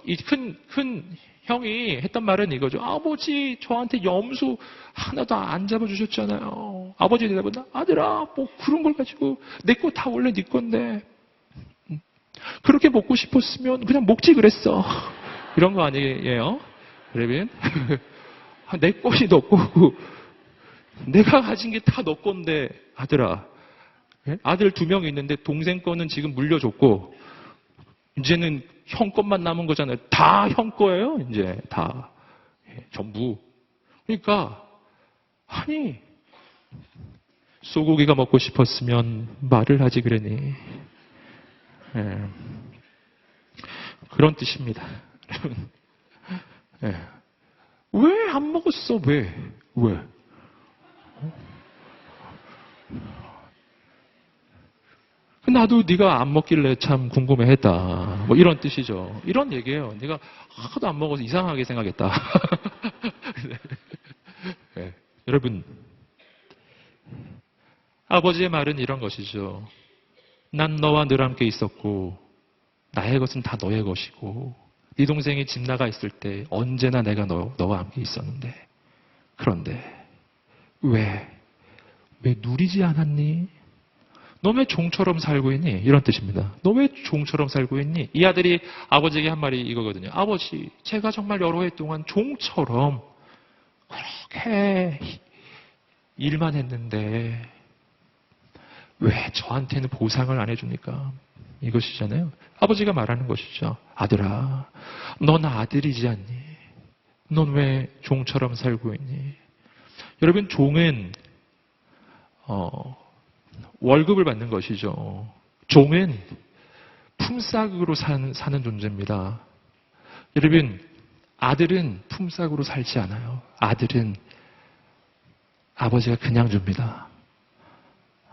이 큰 형이 했던 말은 이거죠. 아버지 저한테 염소 하나도 안 잡아주셨잖아요. 아버지 대답은 아들아, 뭐 그런 걸 가지고 내 거 다 원래 네 건데. 그렇게 먹고 싶었으면 그냥 먹지 그랬어. 이런 거 아니에요? 그러면 내 것이 너 거고 내가 가진 게 다 너 건데 아들아. 아들 2명 있는데 동생 거는 지금 물려줬고 이제는 형 것만 남은 거잖아요. 다 형 거예요. 이제 다 전부. 그러니까 아니 소고기가 먹고 싶었으면 말을 하지 그러니. 그런 뜻입니다. 왜 안 먹었어? 왜? 나도 네가 안 먹길래 참 궁금해했다. 뭐 이런 뜻이죠. 이런 얘기예요. 네가 하나도 안 먹어서 이상하게 생각했다. 여러분, 아버지의 말은 이런 것이죠. 난 너와 늘 함께 있었고 나의 것은 다 너의 것이고 네 동생이 집 나가 있을 때 언제나 내가 너와 함께 있었는데 그런데 왜 누리지 않았니? 너 왜 종처럼 살고 있니? 이런 뜻입니다. 너 왜 종처럼 살고 있니? 이 아들이 아버지에게 한 말이 이거거든요. 아버지, 제가 정말 여러 해 동안 종처럼 그렇게 일만 했는데 왜 저한테는 보상을 안 해줍니까? 이것이잖아요. 아버지가 말하는 것이죠. 아들아, 넌 아들이지 않니? 넌 왜 종처럼 살고 있니? 여러분, 종은 월급을 받는 것이죠. 종은 품삯으로 사는 존재입니다. 여러분, 아들은 품삯으로 살지 않아요. 아들은 아버지가 그냥 줍니다.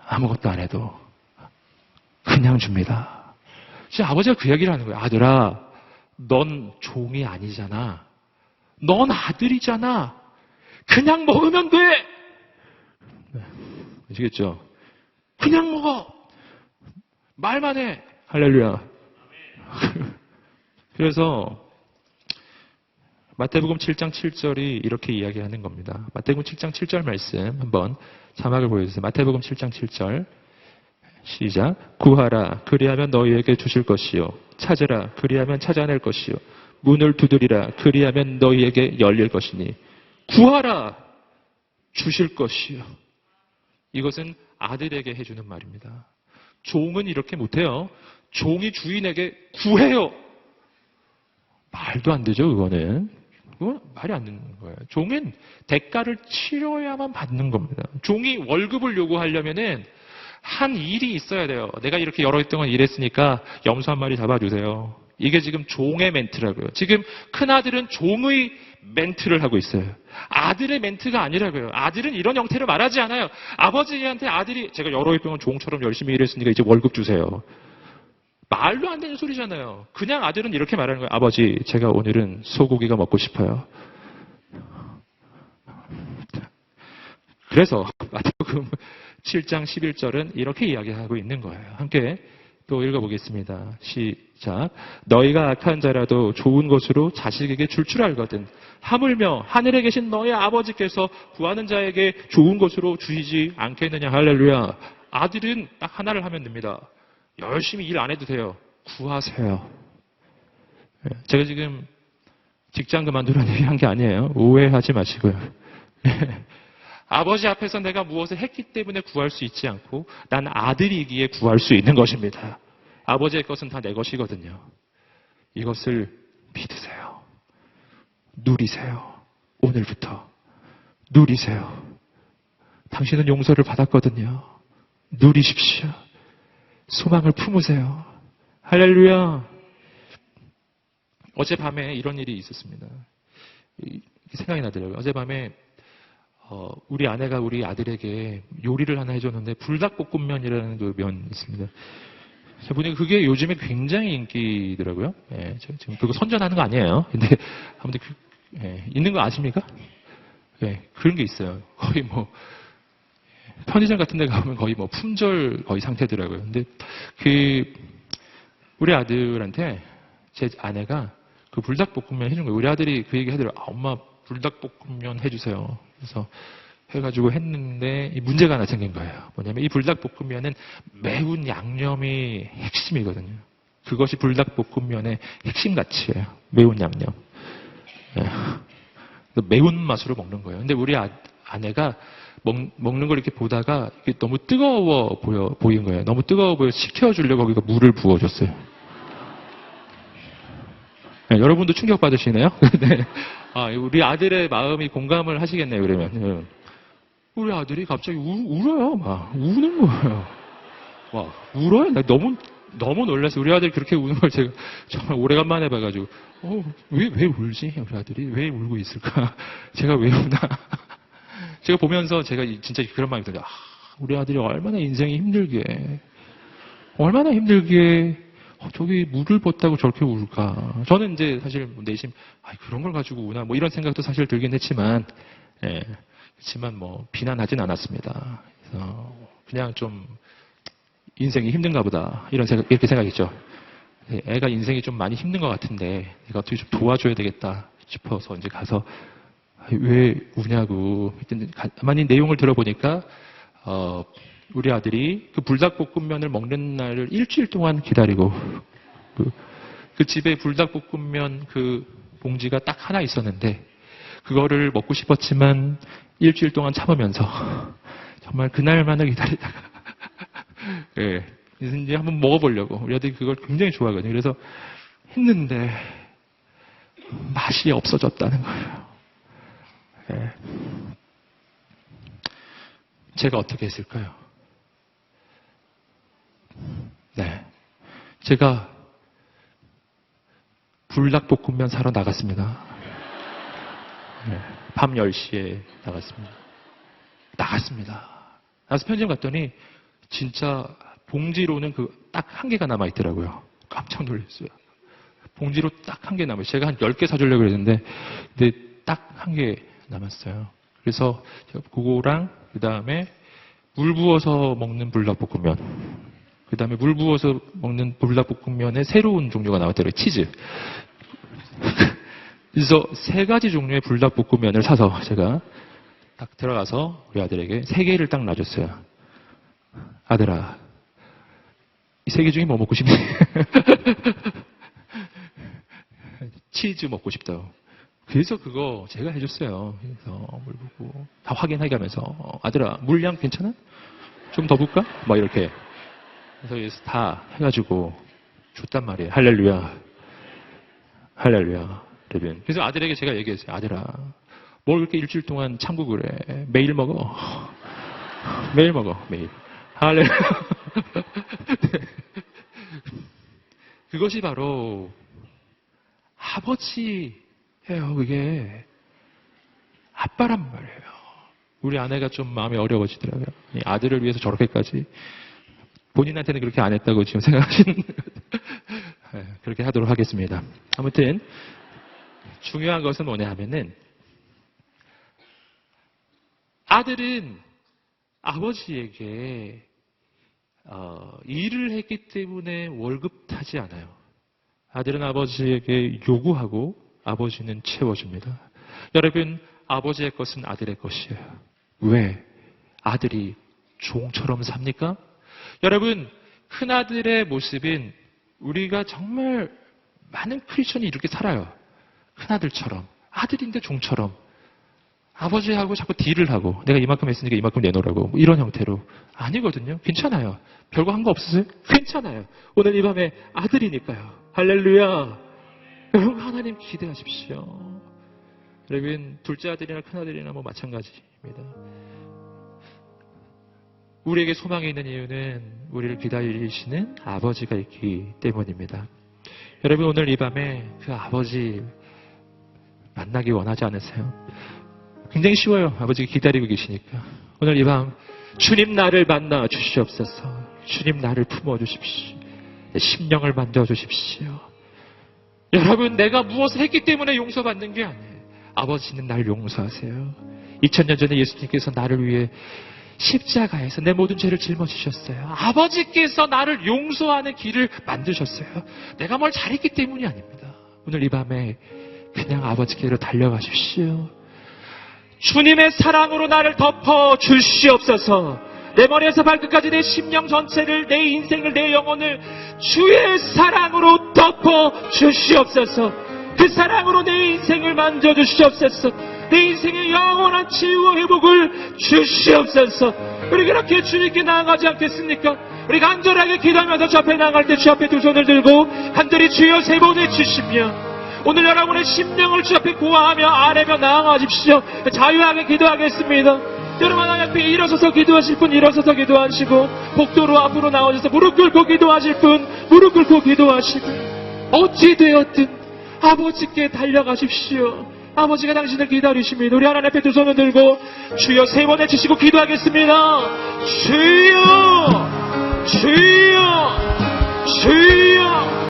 아무것도 안 해도 그냥 줍니다. 진짜 아버지가 그 얘기를 하는 거예요. 아들아, 넌 종이 아니잖아. 넌 아들이잖아. 그냥 먹으면 돼. 아시겠죠? 그냥 먹어. 말만 해. 할렐루야. 그래서 마태복음 7장 7절이 이렇게 이야기하는 겁니다. 마태복음 7장 7절 말씀 한번 자막을 보여주세요. 마태복음 7장 7절 시작. 구하라 그리하면 너희에게 주실 것이요 찾으라 그리하면 찾아낼 것이요 문을 두드리라 그리하면 너희에게 열릴 것이니 구하라 주실 것이요. 이것은 아들에게 해주는 말입니다. 종은 이렇게 못해요. 종이 주인에게 구해요. 말도 안 되죠, 그거는. 그건 말이 안 되는 거예요. 종은 대가를 치러야만 받는 겁니다. 종이 월급을 요구하려면은 한 일이 있어야 돼요. 내가 이렇게 여러 해 동안 일했으니까 염소 한 마리 잡아주세요. 이게 지금 종의 멘트라고요. 지금 큰아들은 종의 멘트를 하고 있어요. 아들의 멘트가 아니라고요. 아들은 이런 형태를 말하지 않아요. 아버지한테 아들이 제가 여러 해 동안 종처럼 열심히 일했으니까 이제 월급 주세요. 말도 안 되는 소리잖아요. 그냥 아들은 이렇게 말하는 거예요. 아버지, 제가 오늘은 소고기가 먹고 싶어요. 그래서 마태복음 7장 11절은 이렇게 이야기하고 있는 거예요. 함께 또 읽어보겠습니다. 시작. 너희가 악한 자라도 좋은 것으로 자식에게 줄 줄 알거든. 하물며 하늘에 계신 너희 아버지께서 구하는 자에게 좋은 것으로 주시지 않겠느냐. 할렐루야. 아들은 딱 하나를 하면 됩니다. 열심히 일 안 해도 돼요. 구하세요. 제가 지금 직장 그만두라는 얘기 한 게 아니에요. 오해하지 마시고요. 아버지 앞에서 내가 무엇을 했기 때문에 구할 수 있지 않고 난 아들이기에 구할 수 있는 것입니다. 아버지의 것은 다 내 것이거든요. 이것을 믿으세요. 누리세요. 오늘부터 누리세요. 당신은 용서를 받았거든요. 누리십시오. 소망을 품으세요. 할렐루야. 어젯밤에 이런 일이 있었습니다. 생각이 나더라고요. 어젯밤에 우리 아내가 우리 아들에게 요리를 하나 해줬는데 불닭볶음면이라는 그 면 있습니다. 제가 보니까 그게 요즘에 굉장히 인기더라고요. 예, 지금 그거 선전하는 거 아니에요. 근데 아무튼 있는 거 아십니까? 예, 그런 게 있어요. 거의 뭐 편의점 같은 데 가면 거의 뭐 품절 거의 상태더라고요. 근데 우리 아들한테 제 아내가 그 불닭볶음면 해준 거예요. 우리 아들이 그 얘기 하더라고요. 엄마 불닭볶음면 해주세요. 그래서 해가지고 했는데 이 문제가 하나 생긴 거예요. 뭐냐면 이 불닭볶음면은 매운 양념이 핵심이거든요. 그것이 불닭볶음면의 핵심 가치예요. 매운 양념. 매운 맛으로 먹는 거예요. 근데 우리 아내가 먹는 걸 이렇게 보다가 이게 너무 뜨거워 보인 거예요. 너무 뜨거워 보여 식혀주려고 거기가 물을 부어줬어요. 네, 여러분도 충격받으시네요? 네. 우리 아들의 마음이 공감을 하시겠네요, 그러면. 우리 아들이 갑자기 울어요, 막. 우는 거예요. 막, 울어요. 나 너무 놀라서 우리 아들이 그렇게 우는 걸 제가 정말 오래간만에 봐가지고, 왜 울지? 우리 아들이 왜 울고 있을까? 제가 왜 우나? 제가 보면서 제가 진짜 그런 마음이 들어요. 우리 아들이 얼마나 인생이 힘들게, 저기 물을 붓다고 저렇게 울까. 저는 이제 사실 내심, 그런 걸 가지고 우나, 뭐 이런 생각도 사실 들긴 했지만, 그렇지만 뭐 비난하진 않았습니다. 그래서 그냥 좀 인생이 힘든가 보다. 이렇게 생각했죠. 애가 인생이 좀 많이 힘든 것 같은데, 내가 어떻게 좀 도와줘야 되겠다 싶어서 이제 가서, 왜 우냐고. 가만히 내용을 들어보니까, 우리 아들이 그 불닭볶음면을 먹는 날을 일주일 동안 기다리고 그 집에 불닭볶음면 그 봉지가 딱 하나 있었는데 그거를 먹고 싶었지만 일주일 동안 참으면서 정말 그날만을 기다리다가 예, 이제 한번 먹어보려고 우리 아들이 그걸 굉장히 좋아하거든요. 그래서 했는데 맛이 없어졌다는 거예요. 예. 제가 어떻게 했을까요? 네. 제가 불닭볶음면 사러 나갔습니다. 네. 밤 10시에 나갔습니다. 나가서 편의점 갔더니 진짜 봉지로는 그 딱 한 개가 남아있더라고요. 깜짝 놀랐어요. 봉지로 딱 한 개 남아요. 제가 한 10개 사주려고 그랬는데 근데 딱 한 개 남았어요. 그래서 제가 그거랑 그 다음에 물 부어서 먹는 불닭볶음면 그 다음에 물 부어서 먹는 불닭볶음면의 새로운 종류가 나왔더라고요. 치즈. 그래서 3가지 종류의 불닭볶음면을 사서 제가 딱 들어가서 우리 아들에게 3개를 딱 놔줬어요. 아들아, 이 3개 중에 뭐 먹고 싶니? 치즈 먹고 싶다고. 그래서 그거 제가 해줬어요. 그래서 물 붓고 다 확인하게 하면서 아들아, 물량 괜찮아? 좀 더 붓까? 막 이렇게. 그래서 다 해가지고 줬단 말이에요. 할렐루야. 여러분. 그래서 아들에게 제가 얘기했어요. 아들아, 뭘 그렇게 일주일 동안 참고 그래. 매일 먹어. 매일 먹어. 매일. 할렐루야. 그것이 바로 아버지예요. 그게 아빠란 말이에요. 우리 아내가 좀 마음이 어려워지더라고요. 아들을 위해서 저렇게까지 본인한테는 그렇게 안 했다고 지금 생각하시는 그렇게 하도록 하겠습니다. 아무튼 중요한 것은 뭐냐 하면은 아들은 아버지에게 일을 했기 때문에 월급 타지 않아요. 아들은 아버지에게 요구하고 아버지는 채워줍니다. 여러분, 아버지의 것은 아들의 것이에요. 왜? 아들이 종처럼 삽니까? 여러분, 큰아들의 모습은 우리가 정말 많은 크리스천이 이렇게 살아요. 큰아들처럼. 아들인데 종처럼. 아버지하고 자꾸 딜을 하고 내가 이만큼 했으니까 이만큼 내놓으라고 뭐 이런 형태로. 아니거든요. 괜찮아요. 별거 한 거 없으세요? 괜찮아요. 오늘 이 밤에 아들이니까요. 할렐루야. 여러분, 하나님 기대하십시오. 여러분, 둘째 아들이나 큰아들이나 뭐 마찬가지입니다. 우리에게 소망이 있는 이유는 우리를 기다리시는 아버지가 있기 때문입니다. 여러분, 오늘 이 밤에 그 아버지 만나기 원하지 않으세요? 굉장히 쉬워요. 아버지가 기다리고 계시니까. 오늘 이 밤 주님 나를 만나 주시옵소서. 주님 나를 품어주십시오. 내 심령을 만져주십시오. 여러분, 내가 무엇을 했기 때문에 용서받는 게 아니에요. 아버지는 날 용서하세요. 2000년 전에 예수님께서 나를 위해 십자가에서 내 모든 죄를 짊어지셨어요. 아버지께서 나를 용서하는 길을 만드셨어요. 내가 뭘 잘했기 때문이 아닙니다. 오늘 이 밤에 그냥 아버지께로 달려가십시오. 주님의 사랑으로 나를 덮어 주시옵소서. 내 머리에서 발끝까지 내 심령 전체를, 내 인생을, 내 영혼을 주의 사랑으로 덮어 주시옵소서. 그 사랑으로 내 인생을 만져주시옵소서. 내 인생의 영원한 치유와 회복을 주시옵소서. 우리 그렇게 주님께 나아가지 않겠습니까? 우리 간절하게 기도하면서 주 앞에 나아갈 때 주 앞에 두 손을 들고 간절히 주여 세 번 외치시며 오늘 여러분의 심령을 주 앞에 구하며 아뢰며 나아가십시오. 자유하게 기도하겠습니다. 여러분, 하나님 앞에 일어서서 기도하실 분 일어서서 기도하시고, 복도로 앞으로 나오셔서 무릎 꿇고 기도하실 분 무릎 꿇고 기도하시고, 어찌 되었든 아버지께 달려가십시오. 아버지가 당신을 기다리십니다. 우리 하나님 앞에 두 손을 들고 주여 세 번 외치시고 기도하겠습니다. 주여, 주여, 주여.